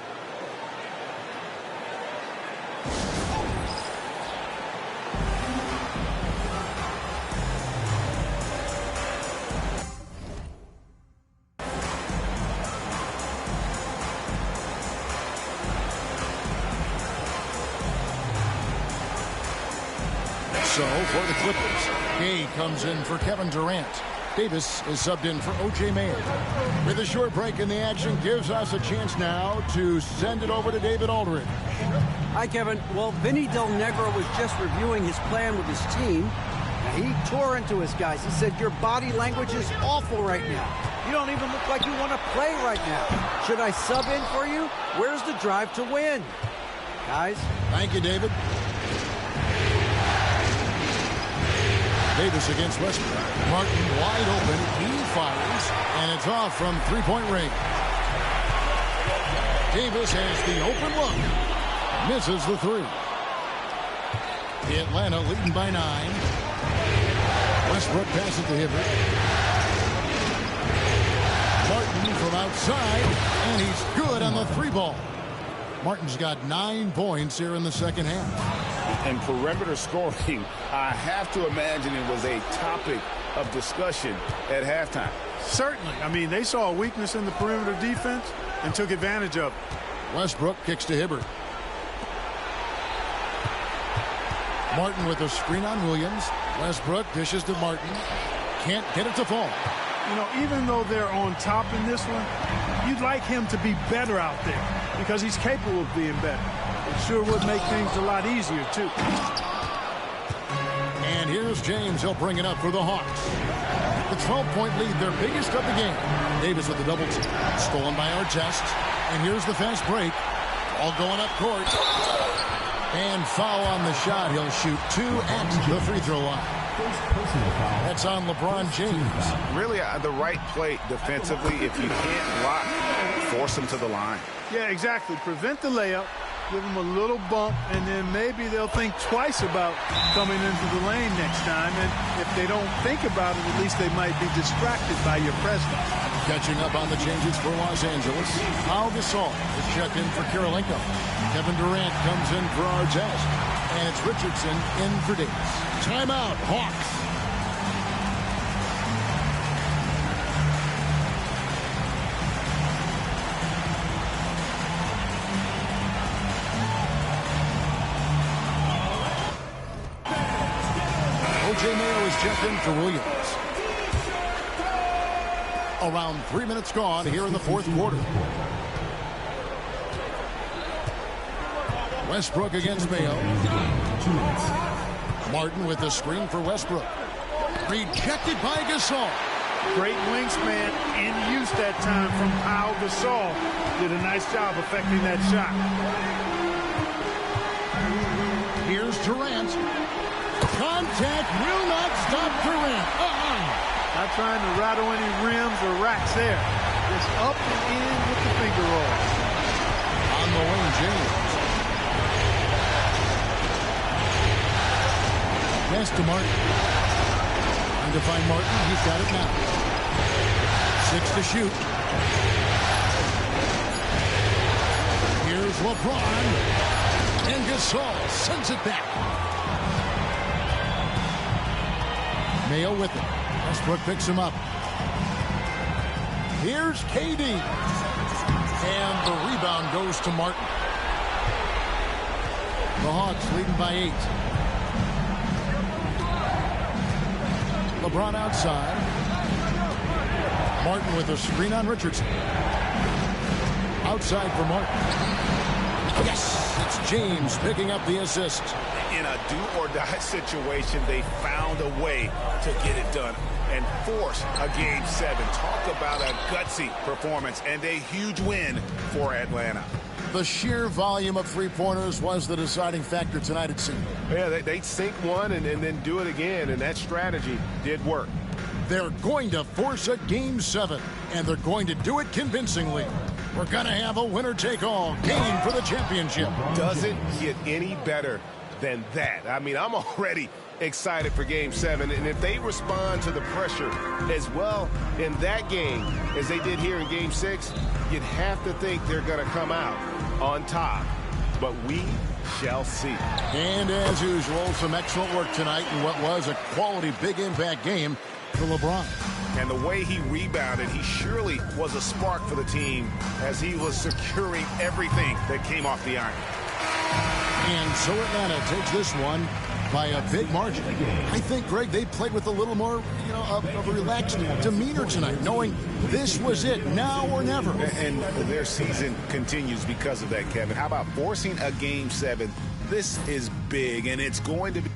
S1: So for the Clippers, Gay comes in for Kevin Durant. Davis is subbed in for O.J. Mayo. With a short break in the action, gives us a chance now to send it over to David Aldridge.
S5: Hi, Kevin. Well, Vinny Del Negro was just reviewing his plan with his team. Now, he tore into his guys. He said, your body language is awful right now. You don't even look like you want to play right now. Should I sub in for you? Where's the drive to win? Guys?
S1: Thank you, David. Davis against Westbrook. Martin wide open. He fires, and it's off from 3-point range. Davis has the open look. Misses the 3. Atlanta leading by 9. Westbrook passes to Hibbert. Martin from outside, and he's good on the 3-ball. Martin's got 9 points here in the second half.
S4: And perimeter scoring, I have to imagine it was a topic of discussion at halftime.
S3: Certainly. I mean, they saw a weakness in the perimeter defense and took advantage of it.
S1: Westbrook kicks to Hibbert. Martin with a screen on Williams. Westbrook dishes to Martin. Can't get it to fall.
S3: You know, even though they're on top in this one, you'd like him to be better out there because he's capable of being better. It sure would make things a lot easier, too.
S1: And here's James. He'll bring it up for the Hawks. The 12-point lead, their biggest of the game. Davis with the double team. Stolen by Artest. And here's the fast break. All going up court. And foul on the shot. He'll shoot 2 at the free throw line. That's on LeBron James.
S4: Really, the right play defensively. If you can't block, force him to the line.
S3: Yeah, exactly. Prevent the layup. Give them a little bump, and then maybe they'll think twice about coming into the lane next time. And if they don't think about it, at least they might be distracted by your presence.
S1: Catching up on the changes for Los Angeles. Al Gasol is checked in for Kirilenko. Kevin Durant comes in for Artest. And it's Richardson in for Davis. Timeout, Hawks. O.J. Mayo is checked in for Williams. Around 3 minutes gone here in the fourth quarter. Westbrook against Mayo. Martin with the screen for Westbrook. Rejected by Gasol.
S3: Great wingspan in use that time from Pau Gasol. Did a nice job affecting that shot. defense.
S1: Contact will not stop Durant.
S3: Not trying to rattle any rims or racks there. Just up and in with the finger roll.
S1: On the wing, James. Pass to Martin. Trying to find Martin. He's got it now. 6 to shoot. Here's LeBron. And Gasol sends it back. Mayo with it. Westbrook picks him up. Here's KD. And the rebound goes to Martin. The Hawks leading by 8. LeBron outside. Martin with a screen on Richardson. Outside for Martin. Yes, it's James picking up the assist.
S4: In a do-or-die situation, they found a way to get it done and force a Game 7. Talk about a gutsy performance and a huge win for Atlanta.
S1: The sheer volume of three-pointers was the deciding factor tonight, it seemed.
S9: Yeah, they sink one and then do it again, and that strategy did work.
S1: They're going to force a Game 7, and they're going to do it convincingly. We're going to have a winner-take-all game for the championship.
S9: Doesn't get any better than that. I mean, I'm already excited for Game 7, and if they respond to the pressure as well in that game as they did here in Game 6, you'd have to think they're going to come out on top. But we shall see.
S1: And as usual, some excellent work tonight in what was a quality big impact game for LeBron.
S4: And the way he rebounded, he surely was a spark for the team as he was securing everything that came off the iron.
S1: And so Atlanta takes this one by a big margin. I think, Greg, they played with a little more, of a relaxed demeanor tonight, knowing this was it, now or never.
S4: And their season continues because of that, Kevin. How about forcing a Game 7? This is big, and it's going to be...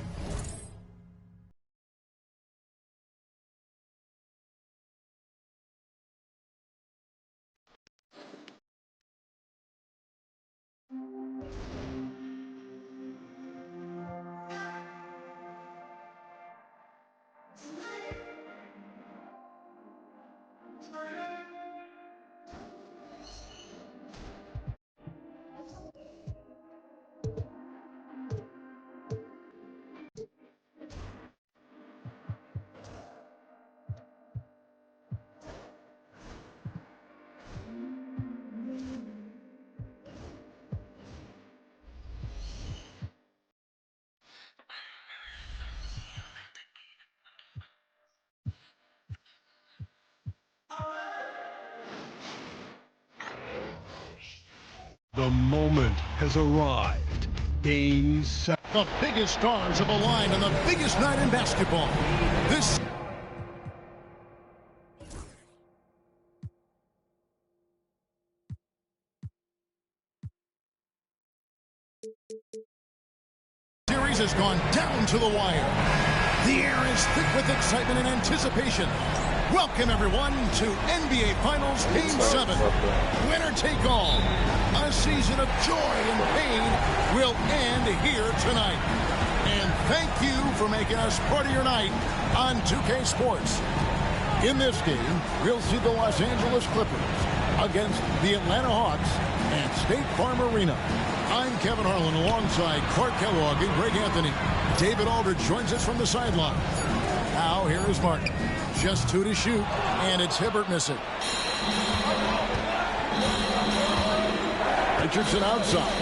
S8: The moment has arrived. Game 7.
S1: The biggest stars have aligned on the biggest night in basketball. This series has gone down to the wire. The air is thick with excitement and anticipation. Welcome, everyone, to NBA Finals Game 7. Winner take all. A season of joy and pain will end here tonight. And thank you for making us part of your night on 2K Sports. In this game, we'll see the Los Angeles Clippers against the Atlanta Hawks at State Farm Arena. I'm Kevin Harlan alongside Clark Kellogg and Greg Anthony. David Aldridge joins us from the sideline. Now, here is Martin. Just 2 to shoot, and it's Hibbert missing. Richardson outside.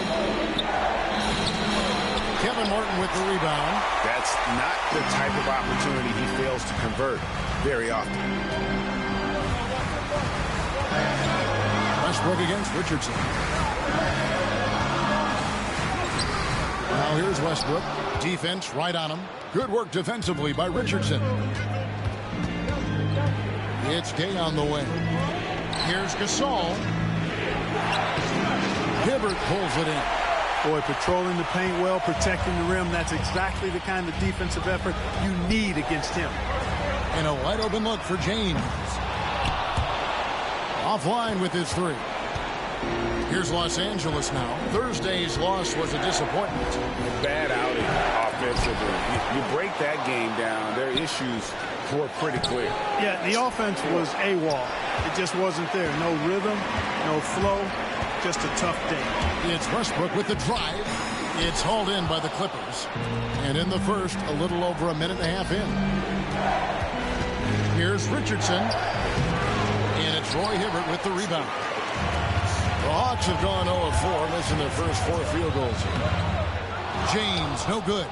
S1: Kevin Martin with the rebound.
S4: That's not the type of opportunity he fails to convert very often.
S1: Westbrook against Richardson. Now here's Westbrook. Defense right on him. Good work defensively by Richardson. It's Gay on the wing. Here's Gasol. Hibbert pulls it in.
S3: Boy, patrolling the paint well, protecting the rim. That's exactly the kind of defensive effort you need against him.
S1: And a wide open look for James. Offline with his three. Here's Los Angeles now. Thursday's loss was a disappointment.
S4: Bad outing offensively. You break that game down, their issues were pretty clear.
S3: Yeah, the offense was AWOL. It just wasn't there. No rhythm, no flow, just a tough day.
S1: It's Westbrook with the drive. It's hauled in by the Clippers. And in the first, a little over a minute and a half in. Here's Richardson. And it's Roy Hibbert with the rebound. The Hawks have gone 0 of 4, missing their first 4 field goals. James, no good.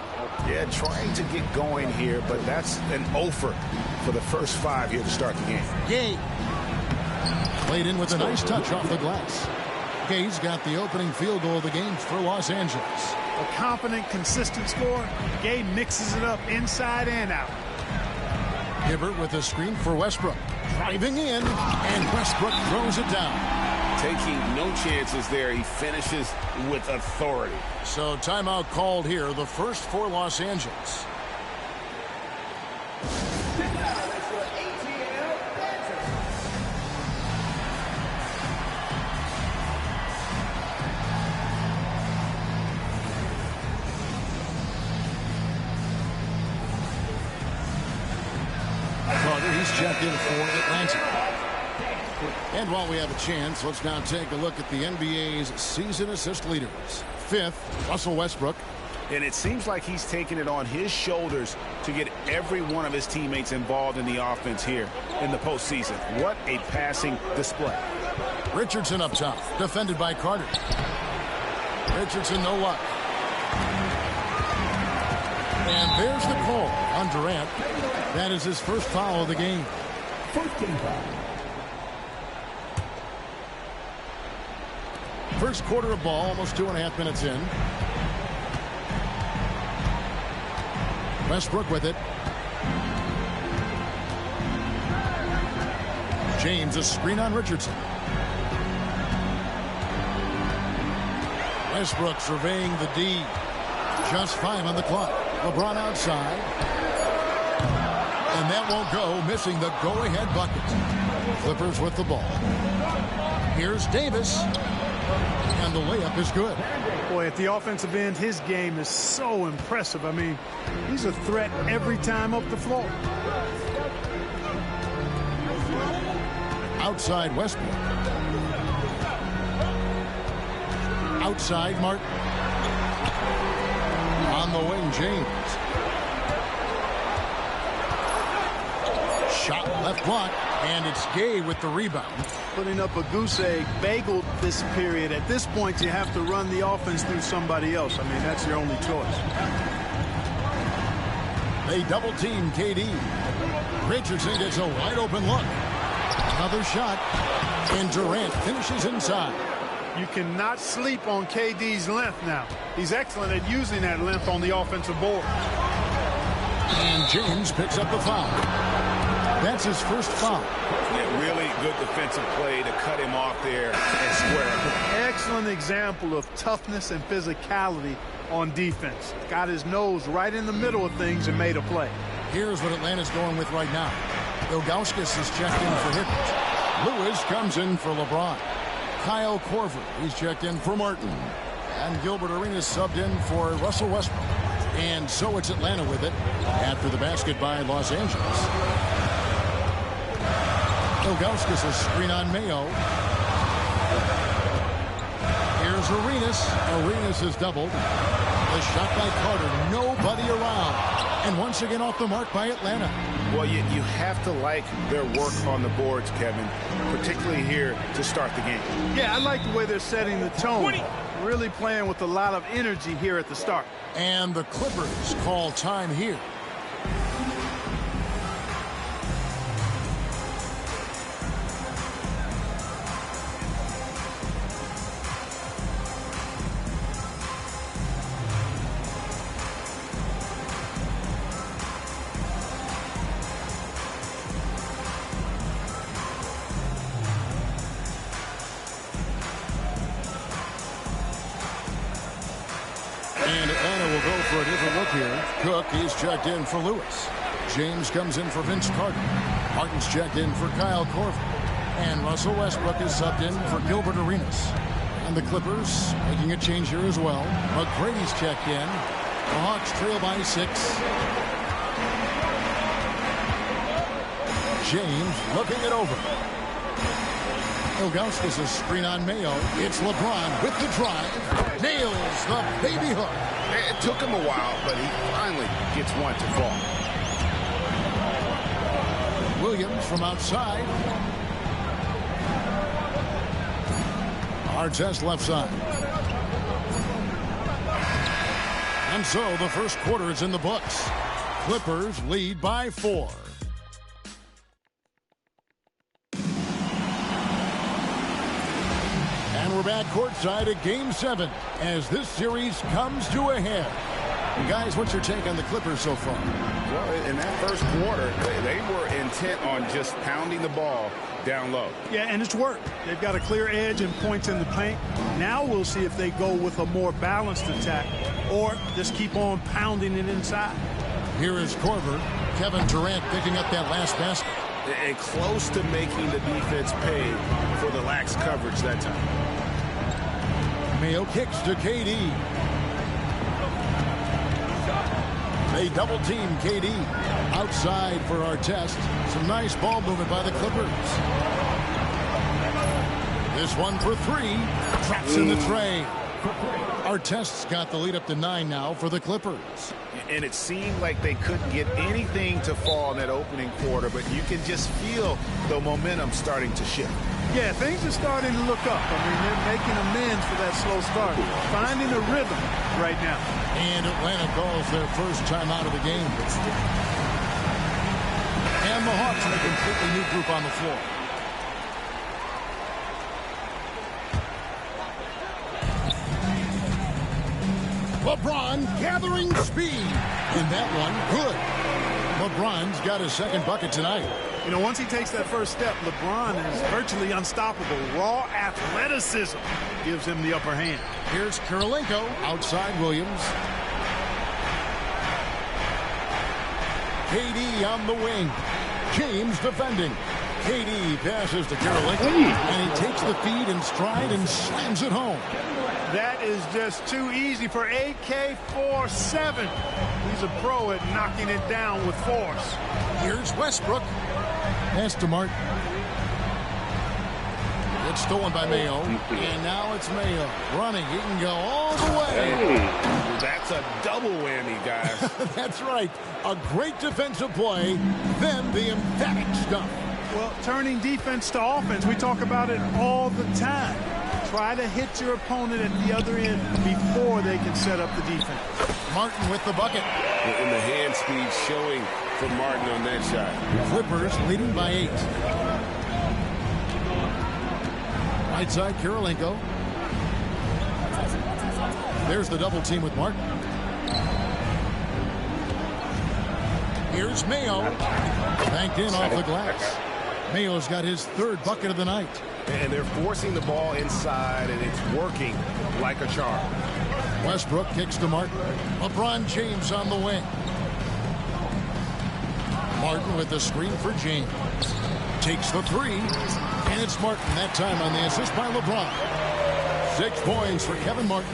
S4: Yeah, trying to get going here, but that's an offer for the first 5 here to start the game.
S1: Gay. Played in with a nice touch off the glass. Gay's got the opening field goal of the game for Los Angeles.
S3: A confident, consistent score. Gay mixes it up inside and out.
S1: Hibbert with a screen for Westbrook. Driving in, and Westbrook throws it down.
S4: Taking no chances there. He finishes with authority.
S1: So timeout called here, the first for Los Angeles. Carter, he's checked in for Atlanta. And while we have a chance, let's now take a look at the NBA's season assist leaders. 5th, Russell Westbrook.
S4: And it seems like he's taking it on his shoulders to get every one of his teammates involved in the offense here in the postseason. What a passing display.
S1: Richardson up top, defended by Carter. Richardson, no luck. And there's the call on Durant. That is his first foul of the game.
S8: First game foul.
S1: First quarter of ball, almost 2.5 minutes in. Westbrook with it. James, a screen on Richardson. Westbrook surveying the D. Just 5 on the clock. LeBron outside. And that won't go, missing the go-ahead bucket. Clippers with the ball. Here's Davis. And the layup is good.
S3: Boy, at the offensive end, his game is so impressive. I mean, he's a threat every time up the floor.
S1: Outside Westbrook. Outside Martin. On the wing, James. Shot left block, and it's Gay with the rebound.
S3: Putting up a goose egg, bageled this period. At this point, you have to run the offense through somebody else. I mean, that's your only choice.
S1: They double team KD. Richardson gets a wide open look. Another shot, and Durant finishes inside.
S3: You cannot sleep on KD's length now. He's excellent at using that length on the offensive board.
S1: And James picks up the foul. That's his first foul.
S4: Yeah, really good defensive play to cut him off there and square him.
S3: Excellent example of toughness and physicality on defense. Got his nose right in the middle of things and made a play.
S1: Here's what Atlanta's going with right now. Ilgauskas is checked in for Hibbert. Lewis comes in for LeBron. Kyle Korver, he's checked in for Martin. And Gilbert Arenas subbed in for Russell Westbrook. And so it's Atlanta with it after the basket by Los Angeles. Ilgauskas a screen on Mayo. Here's Arenas. Arenas is doubled. The shot by Carter. Nobody around. And once again off the mark by Atlanta.
S4: Well, you have to like their work on the boards, Kevin, particularly here to start the game.
S3: Yeah, I like the way they're setting the tone. Really playing with a lot of energy here at the start.
S1: And the Clippers call time here. And Atlanta will go for a different look here. Cook, he's checked in for Lewis. James comes in for Vince Carter. Martin's checked in for Kyle Korver. And Russell Westbrook is subbed in for Gilbert Arenas. And the Clippers making a change here as well. McGrady's checked in. The Hawks trail by 6. James looking it over. Ilgauskas a screen on Mayo. It's LeBron with the drive. Nails the baby hook.
S4: It took him a while, but he finally gets one to fall.
S1: Williams from outside. Artest left side. And so the first quarter is in the books. Clippers lead by 4. And we're back courtside at Game 7 as this series comes to a head. Guys, what's your take on the Clippers so far?
S4: Well, in that first quarter, they were intent on just pounding the ball down low.
S3: Yeah, and it's worked. They've got a clear edge and points in the paint. Now we'll see if they go with a more balanced attack or just keep on pounding it inside.
S1: Here is Korver. Kevin Durant picking up that last basket.
S4: And close to making the defense pay for the lax coverage that time.
S1: Mayo kicks to KD. They double team KD. Outside for Artest. Some nice ball movement by the Clippers. This one for 3. Traps in the tray. Artest's got the lead up to 9 now for the Clippers.
S4: And it seemed like they couldn't get anything to fall in that opening quarter, but you can just feel the momentum starting to shift.
S3: Yeah, things are starting to look up. I mean, they're making amends for that slow start. Finding a rhythm right now.
S1: And Atlanta calls their first time out of the game. And the Hawks in a completely new group on the floor. LeBron gathering speed. And that one, good. LeBron's got his second bucket tonight.
S3: You know, once he takes that first step, LeBron is virtually unstoppable. Raw athleticism gives him the upper hand.
S1: Here's Kirilenko outside Williams. KD on the wing. James defending. KD passes to Kirilenko. And he takes the feed in stride and slams it home.
S3: That is just too easy for AK-47. He's a pro at knocking it down with force.
S1: Here's Westbrook. Pass to Martin. It's stolen by Mayo. And now it's Mayo running. He can go all the way.
S4: That's a double whammy, guys.
S1: That's right. A great defensive play, then the emphatic stuff.
S3: Well, turning defense to offense, we talk about it all the time. Try to hit your opponent at the other end before they can set up the defense.
S1: Martin with the bucket.
S4: And the hand speed showing for Martin on that shot.
S1: Clippers leading by 8. Right side, Kirilenko. There's the double team with Martin. Here's Mayo. Banked in off the glass. Mayo's got his third bucket of the night.
S4: And they're forcing the ball inside, and it's working like a charm.
S1: Westbrook kicks to Martin. LeBron James on the wing. Martin with the screen for James. Takes the 3. And it's Martin that time on the assist by LeBron. 6 points for Kevin Martin.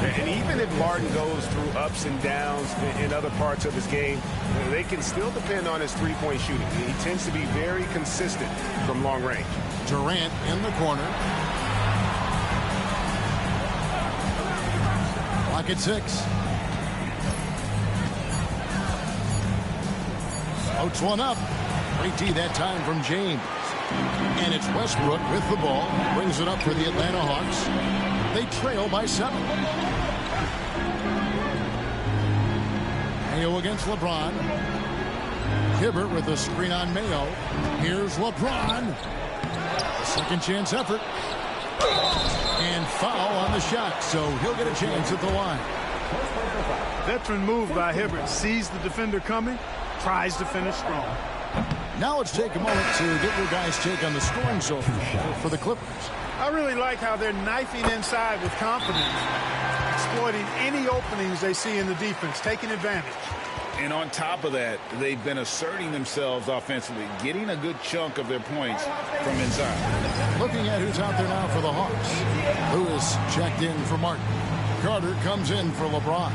S4: And even if Martin goes through ups and downs in other parts of his game, they can still depend on his three-point shooting. He tends to be very consistent from long range.
S1: Durant in the corner. Clock at 6. Outs one up. Great D that time from James. And it's Westbrook with the ball. Brings it up for the Atlanta Hawks. They trail by 7. Mayo against LeBron. Hibbert with a screen on Mayo. Here's LeBron. Second chance effort. And foul on the shot, so he'll get a chance at the line.
S3: Veteran move by Hibbert. Sees the defender coming, tries to finish strong.
S1: Now let's take a moment to get your guys' take on the scoring so far for the Clippers.
S3: I really like how they're knifing inside with confidence, exploiting any openings they see in the defense, taking advantage.
S4: And on top of that, they've been asserting themselves offensively, getting a good chunk of their points from inside.
S1: Looking at who's out there now for the Hawks. Lewis checked in for Martin. Carter comes in for LeBron.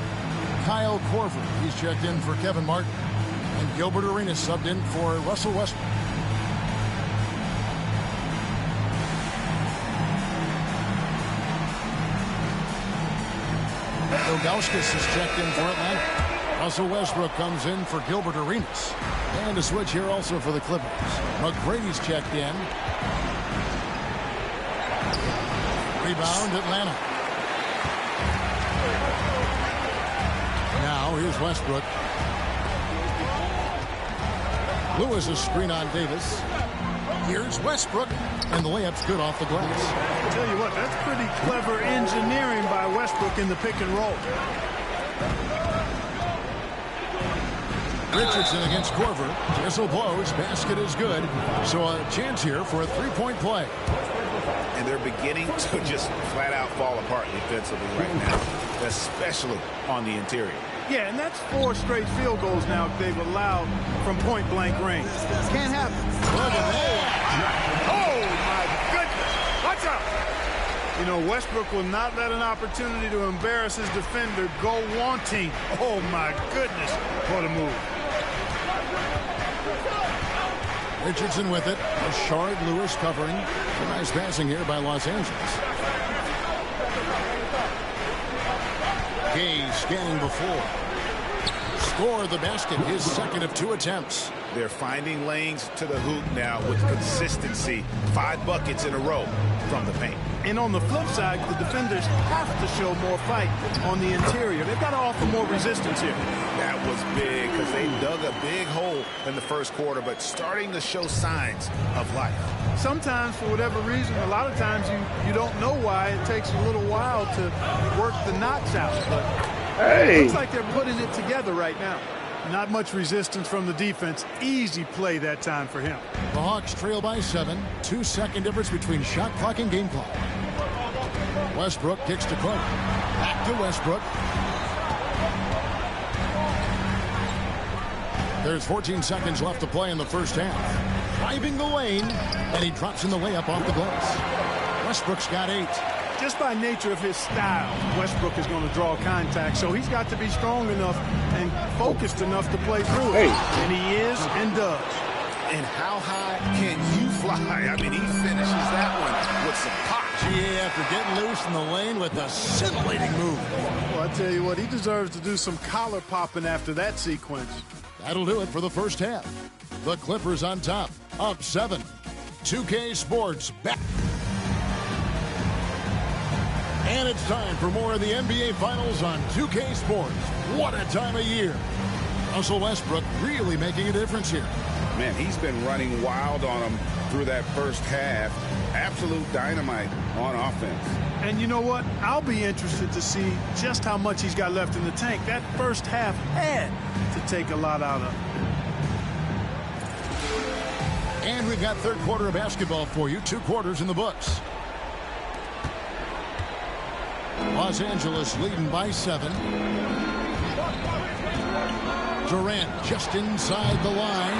S1: Kyle Korver, he's checked in for Kevin Martin. And Gilbert Arenas subbed in for Russell Westbrook. Ilgauskas is checked in for Atlanta. Russell Westbrook comes in for Gilbert Arenas. And a switch here also for the Clippers. McGrady's checked in. Rebound, Atlanta. Now here's Westbrook. Lewis is screen on Davis. Here's Westbrook. And the layup's good off the glass.
S3: I'll tell you what, that's pretty clever engineering by Westbrook in the pick and roll.
S1: Richardson against Korver. Whistle blows. Basket is good. So a chance here for a three-point play.
S4: And they're beginning to just flat out fall apart defensively right now, especially on the interior.
S3: Yeah, and that's 4 straight field goals now they've allowed from point-blank range. Can't happen.
S1: Look at that.
S3: Oh, my goodness. Watch out. You know, Westbrook will not let an opportunity to embarrass his defender go wanting. Oh, my goodness. What a move.
S1: Richardson with it. Rashard Lewis covering. Nice passing here by Los Angeles. Gay scanning before. Score the basket. His second of 2 attempts.
S4: They're finding lanes to the hoop now with consistency. 5 buckets in a row from the paint.
S3: And on the flip side, the defenders have to show more fight on the interior. They've got to offer more resistance here.
S4: That was big because they dug a big hole in the first quarter, but starting to show signs of life.
S3: Sometimes, for whatever reason, a lot of times you don't know why. It takes a little while to work the knots out. But it looks like they're putting it together right now. Not much resistance from the defense. Easy play that time for him.
S1: The Hawks trail by 7. 2-second difference between shot clock and game clock. Westbrook kicks to Carter. Back to Westbrook. There's 14 seconds left to play in the first half. Driving the lane, and he drops in the layup off the glass. Westbrook's got 8.
S3: Just by nature of his style, Westbrook is going to draw contact, so he's got to be strong enough and focused enough to play through it. And he is and does.
S4: And how high can you fly? I mean, he finishes that one with some pop.
S1: GA after getting loose in the lane with a scintillating move.
S3: Well, I tell you what, he deserves to do some collar popping after that sequence.
S1: That'll do it for the first half. The Clippers on top, up 7. 2K Sports back. And it's time for more of the NBA Finals on 2K Sports. What a time of year. Russell Westbrook really making a difference here.
S4: Man, he's been running wild on them through that first half. Absolute dynamite on offense.
S3: And you know what? I'll be interested to see just how much he's got left in the tank. That first half had to take a lot out of him.
S1: And we've got third quarter of basketball for you. 2 quarters in the books. Los Angeles leading by 7. Durant just inside the line.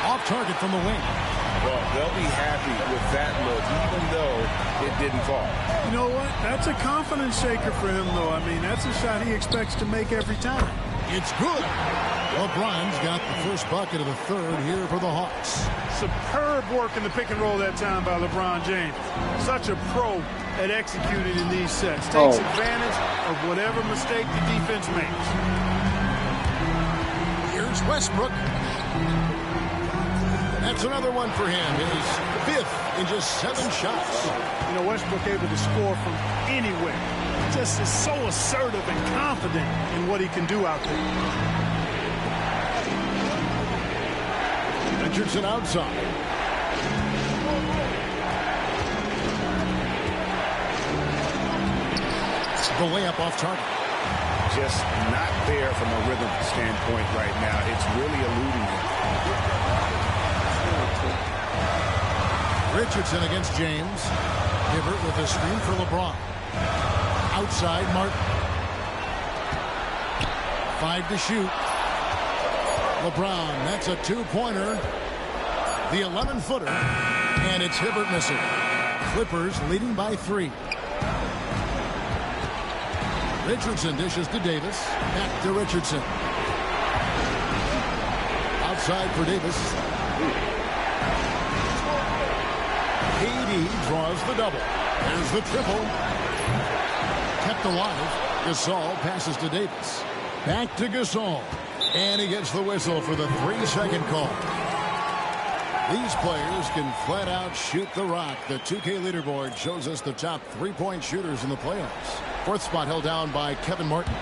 S1: Off target from the wing.
S4: Well, they'll be happy with that look, even though it didn't fall.
S3: You know what? That's a confidence shaker for him, though. I mean, that's a shot he expects to make every time.
S1: It's good. LeBron's got the first bucket of the third here for the Hawks.
S3: Superb work in the pick and roll that time by LeBron James. Such a pro at executing in these sets. Takes advantage of whatever mistake the defense makes.
S1: Here's Westbrook. That's another one for him. His 5th in just 7 shots.
S3: You know, Westbrook able to score from anywhere. Just is so assertive and confident in what he can do out there.
S1: Richardson outside. The layup off target.
S4: Just not there from a rhythm standpoint right now. It's really eluding him.
S1: Richardson against James. Hibbert with a screen for LeBron. Outside, Martin. 5 to shoot. LeBron, that's a two-pointer. The 11-footer. And it's Hibbert missing. Clippers leading by 3. Richardson dishes to Davis. Back to Richardson. Outside for Davis. KD draws the double. There's the triple. Kept alive. Gasol passes to Davis. Back to Gasol. And he gets the whistle for the 3-second call. These players can flat out shoot the rock. The 2K leaderboard shows us the top 3-point shooters in the playoffs. 4th spot held down by Kevin Martin.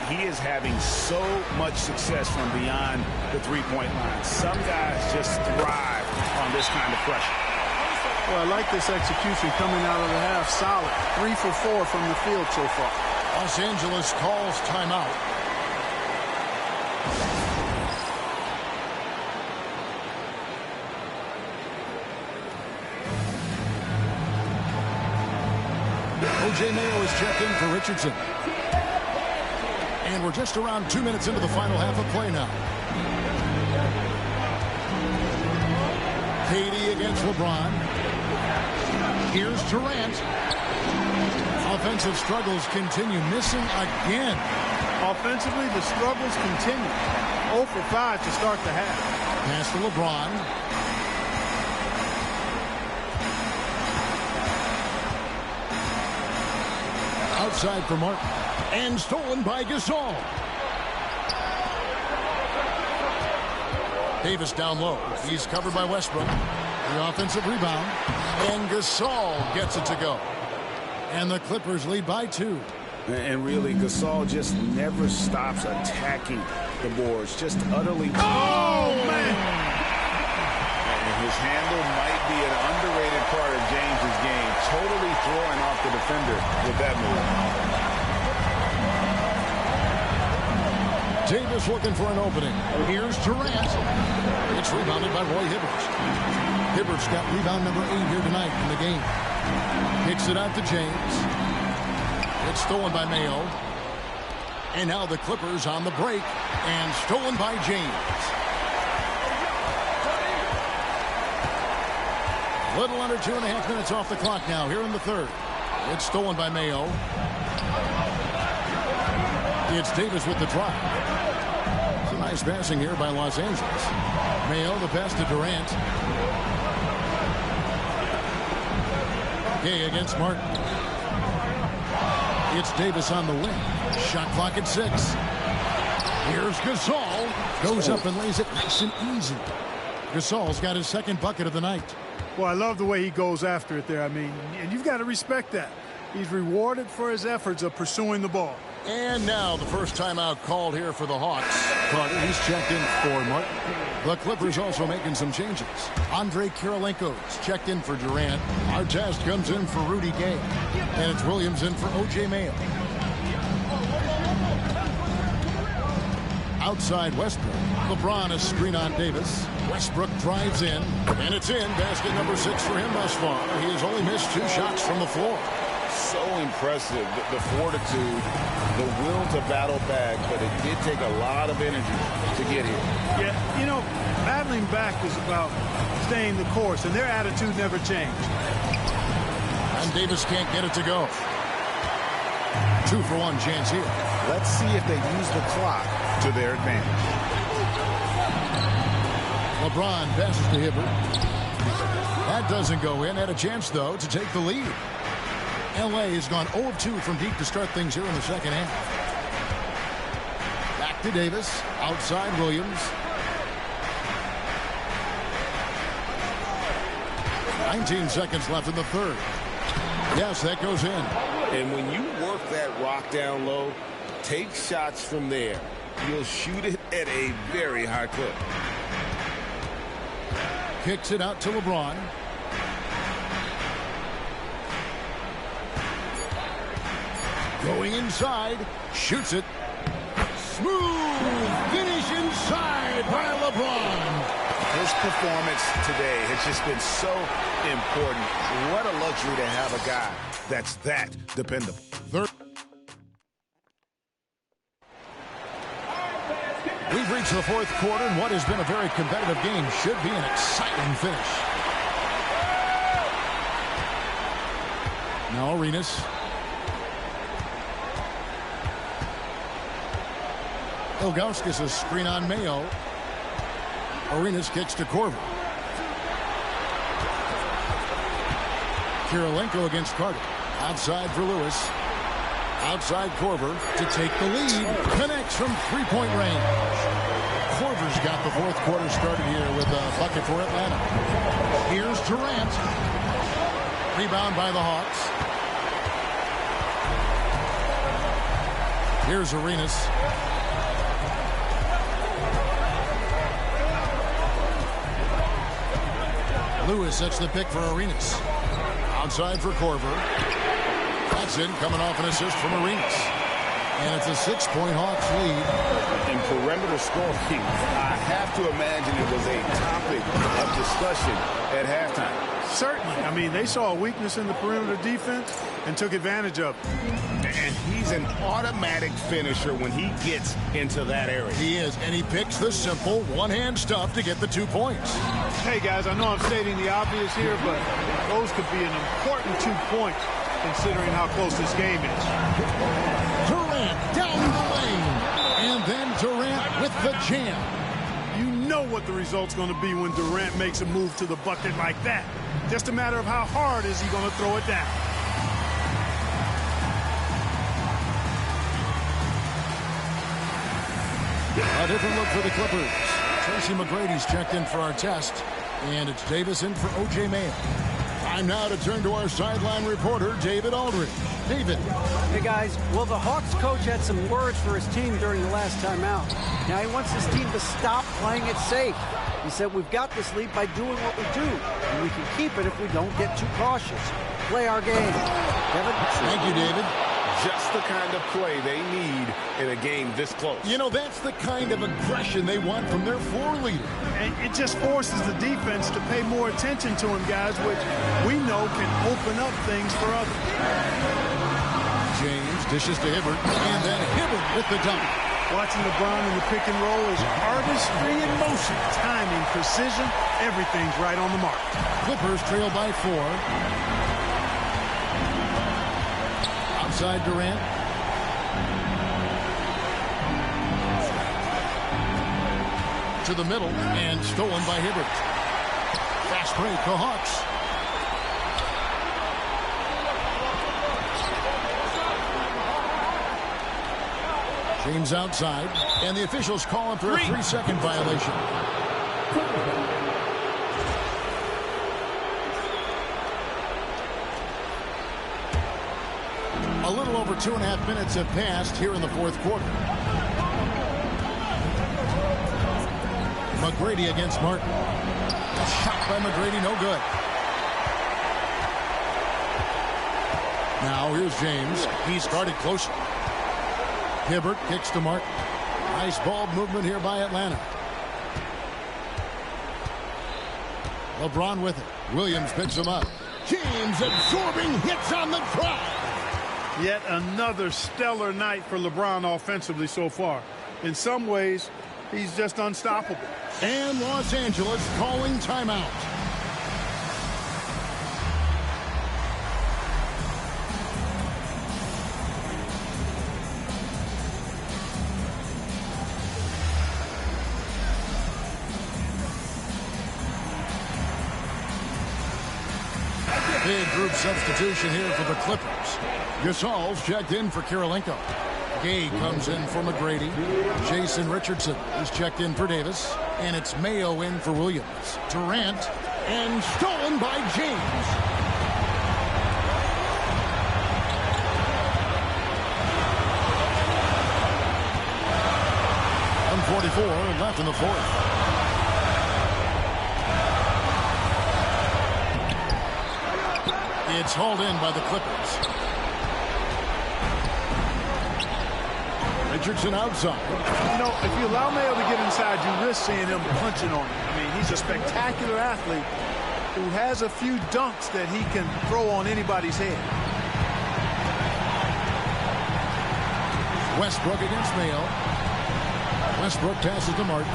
S4: He is having so much success from beyond the three-point line. Some guys just thrive on this kind of pressure.
S3: Well, I like this execution coming out of the half. Solid. 3 for 4 from the field so far.
S1: Los Angeles calls timeout. O.J. Mayo is checked in for Richardson. And we're just around 2 minutes into the final half of play now. KD against LeBron. Here's Durant. Offensive struggles continue. Missing again.
S3: Offensively, the struggles continue. 0 for 5 to start the half.
S1: Pass to LeBron. Outside for Martin. And stolen by Gasol. Davis down low. He's covered by Westbrook. The offensive rebound. And Gasol gets it to go. And the Clippers lead by 2.
S4: And really, Gasol just never stops attacking the boards. Just utterly...
S3: Oh, man!
S4: And his handle might be an underrated part of James's game. Totally throwing off the defender with that move.
S1: Davis looking for an opening. Here's Durant. It's rebounded by Roy Hibbert. Hibbert's got rebound number 8 here tonight in the game. Kicks it out to James. It's stolen by Mayo. And now the Clippers on the break. And stolen by James. Little under 2.5 minutes off the clock now here in the third. It's stolen by Mayo. It's Davis with the drive. It's a nice passing here by Los Angeles. Mayo, the pass to Durant. Gay against Martin. It's Davis on the wing. Shot clock at 6. Here's Gasol. Goes up and lays it nice and easy. Gasol's got his second bucket of the night.
S3: Well, I love the way he goes after it there. I mean, and you've got to respect that. He's rewarded for his efforts of pursuing the ball.
S1: And now the first timeout called here for the Hawks. Carter, he's checked in for Martin. The Clippers also making some changes. Andre Kirilenko's checked in for Durant. Artest comes in for Rudy Gay. And it's Williams in for O.J. Mayo. Outside Westbrook. LeBron is screen on Davis. Westbrook drives in. And it's in. Basket number 6 for him thus far. He has only missed 2 shots from the floor.
S4: So impressive, the fortitude, the will to battle back, but it did take a lot of energy to get here.
S3: Yeah, you know, battling back is about staying the course, and their attitude never changed.
S1: And Davis can't get it to go. 2-for-1 chance here.
S4: Let's see if they use the clock to their advantage.
S1: LeBron passes to Hibbert. That doesn't go in. Had a chance, though, to take the lead. L.A. has gone 0 of 2 from deep to start things here in the second half. Back to Davis. Outside Williams. 19 seconds left in the third. Yes, that goes in.
S9: And when you work that rock down low, take shots from there. You'll shoot it at a very high clip.
S1: Kicks it out to LeBron. Going inside, shoots it. Smooth finish inside by LeBron.
S4: His performance today has just been so important. What a luxury to have a guy that's that dependable.
S1: We've reached to the fourth quarter, and what has been a very competitive game should be an exciting finish. Now Arenas. Ilgauskas a screen on Mayo. Arenas kicks to Corver. Kirilenko against Carter. Outside for Lewis. Outside Corver to take the lead. Connects from three-point range. Corver's got the fourth quarter started here with a bucket for Atlanta. Here's Durant. Rebound by the Hawks. Here's Arenas. Lewis sets the pick for Arenas. Outside for Corver. Cuzin coming off an assist from Arenas. And it's a 6-point Hawks lead.
S4: In perimeter scoring, I have to imagine it was a topic of discussion at halftime.
S3: Certainly. I mean, they saw a weakness in the perimeter defense and took advantage of it.
S4: And he's an automatic finisher when he gets into that area.
S1: He is, and he picks the simple one-hand stuff to get the 2 points.
S3: Hey, guys, I know I'm stating the obvious here, but those could be an important 2 points considering how close this game is.
S1: Durant down the lane, and then Durant with the jam.
S3: You know what the result's going to be when Durant makes a move to the bucket like that. Just a matter of how hard is he going to throw it down.
S1: A different look for the Clippers. Tracy McGrady's checked in for our test, and it's Davis in for O.J. Mayo. Time now to turn to our sideline reporter, David Aldridge. David.
S5: Hey, guys. Well, the Hawks coach had some words for his team during the last time out. Now he wants his team to stop playing it safe. He said, we've got this lead by doing what we do, and we can keep it if we don't get too cautious. Play our game. Kevin?
S1: Thank you, David.
S4: Just the kind of play they need in a game this close.
S1: You know, that's the kind of aggression they want from their floor leader.
S3: And it just forces the defense to pay more attention to him, guys, which we know can open up things for others.
S1: James dishes to Hibbert, and then Hibbert with the dunk.
S3: Watching LeBron in the pick and roll is artistry in motion. Timing, precision, everything's right on the mark.
S1: Clippers trail by 4. Outside Durant. To the middle, and stolen by Hibbert. Fast break, the Hawks. James outside, and the officials calling for a 3-second violation. A little over 2.5 minutes have passed here in the fourth quarter. McGrady against Martin. A shot by McGrady, no good. Now here's James. He's guarded closely. Hibbert kicks to Martin. Nice ball movement here by Atlanta. LeBron with it. Williams picks him up. James absorbing hits on the drive.
S3: Yet another stellar night for LeBron offensively so far. In some ways, he's just unstoppable.
S1: And Los Angeles calling timeout. Big group substitution here for the Clippers. Gasol's checked in for Kirilenko. Gay comes in for McGrady. Jason Richardson is checked in for Davis. And it's Mayo in for Williams. Durant, and stolen by James. .144 left in the fourth. It's hauled in by the Clippers. Richardson outside.
S3: You know, if you allow Mayo to get inside, you risk seeing him punching on him. I mean, he's a spectacular athlete who has a few dunks that he can throw on anybody's head.
S1: Westbrook against Mayo. Westbrook passes to Martin.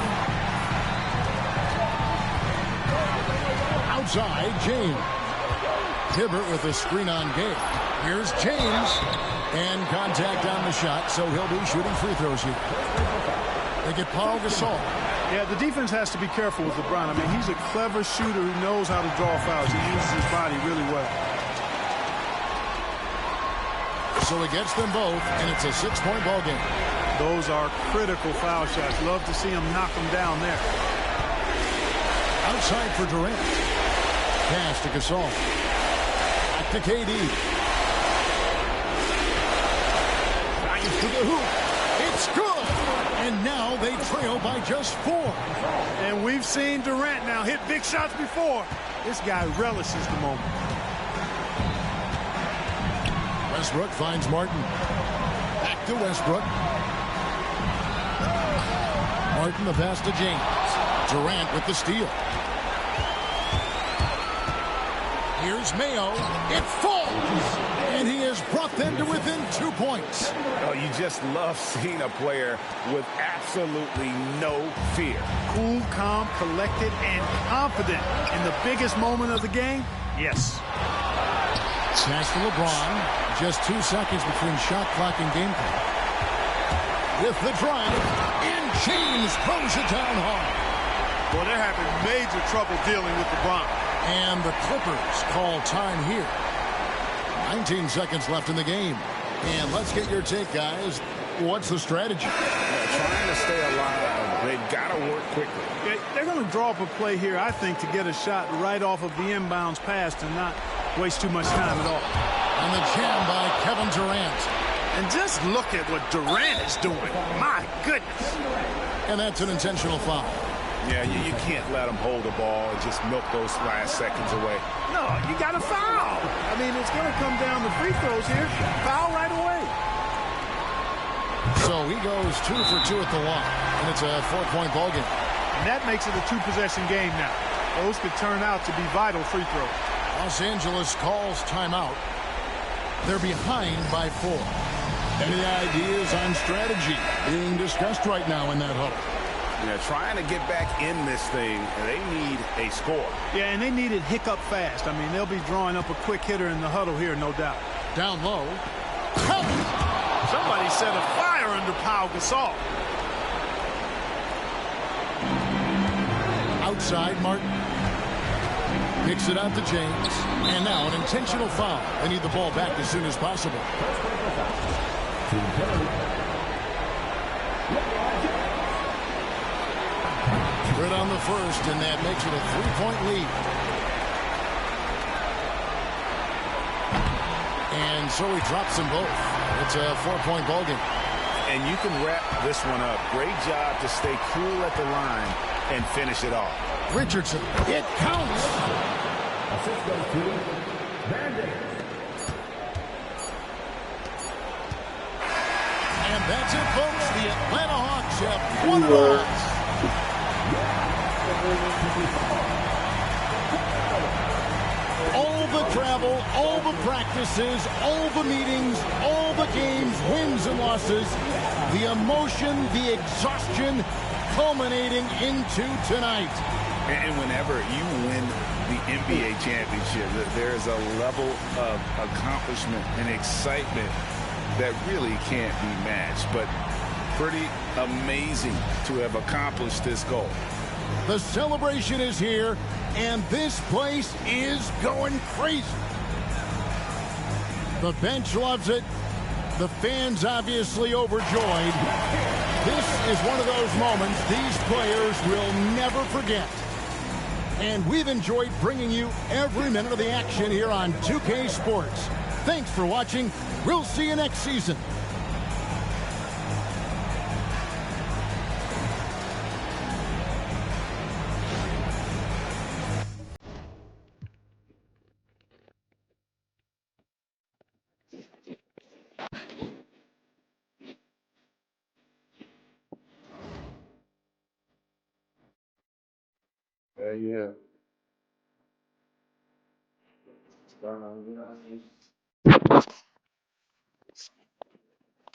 S1: Outside, James. Hibbert with a screen on Gay. Here's James. And contact on the shot, so he'll be shooting free throws here. They get Paul Gasol.
S3: Yeah, the defense has to be careful with LeBron. I mean, he's a clever shooter who knows how to draw fouls. He uses his body really well.
S1: So he gets them both, and it's a 6-point ball game.
S3: Those are critical foul shots. Love to see him knock them down there.
S1: Outside for Durant. Pass to Gasol. Back to KD. Drives to the hoop. It's good. And now they trail by just 4.
S3: And we've seen Durant now hit big shots before. This guy relishes the moment.
S1: Westbrook finds Martin. Back to Westbrook. Martin the pass to James. Durant with the steal. Here's Mayo. It falls. And he has brought them to within 2 points.
S4: Oh, you just love seeing a player with absolutely no fear.
S3: Cool, calm, collected, and confident in the biggest moment of the game. Yes.
S1: Pass to LeBron. Just 2 seconds between shot clock and game clock. With the drive, and James throws it down hard.
S3: Well, they're having major trouble dealing with LeBron.
S1: And the Clippers call time here. 19 seconds left in the game. And let's get your take, guys. What's the strategy?
S4: Trying to stay alive. They've got to work quickly.
S3: They're going to draw up a play here, I think, to get a shot right off of the inbounds pass and not waste too much time at all.
S1: And the jam by Kevin Durant.
S3: And just look at what Durant is doing. My goodness.
S1: And that's an intentional foul.
S4: Yeah, you can't let him hold the ball and just milk those last seconds away.
S3: No, you got to foul. I mean, it's going to come down to free throws here. Foul right away.
S1: So he goes 2 for 2 at the line. And it's a 4-point ball game.
S3: And that makes it a 2-possession game now. Those could turn out to be vital free throws.
S1: Los Angeles calls timeout. They're behind by 4. Any ideas on strategy being discussed right now in that huddle?
S4: Yeah, trying to get back in this thing, they need a score.
S3: Yeah, and they need it hiccup fast. I mean, they'll be drawing up a quick hitter in the huddle here, no doubt.
S1: Down low.
S3: Somebody set a fire under Pau Gasol.
S1: Outside, Martin. Picks it out to James. And now an intentional foul. They need the ball back as soon as possible. Good on the first, and that makes it a 3-point lead. And so he drops them both. It's a 4-point ball game.
S4: And you can wrap this one up. Great job to stay cool at the line and finish it off.
S1: Richardson, it counts. And that's it, folks. The Atlanta Hawks have won it all. All the travel, all the practices, all the meetings, all the games, wins and losses, the emotion, the exhaustion culminating into tonight.
S4: And whenever you win the NBA championship, there is a level of accomplishment and excitement that really can't be matched. But pretty amazing to have accomplished this goal.
S1: The celebration is here, and this place is going crazy. The bench loves it. The fans obviously overjoyed. This is one of those moments these players will never forget. And we've enjoyed bringing you every minute of the action here on 2K Sports. Thanks for watching. We'll see you next season.
S2: Yeah.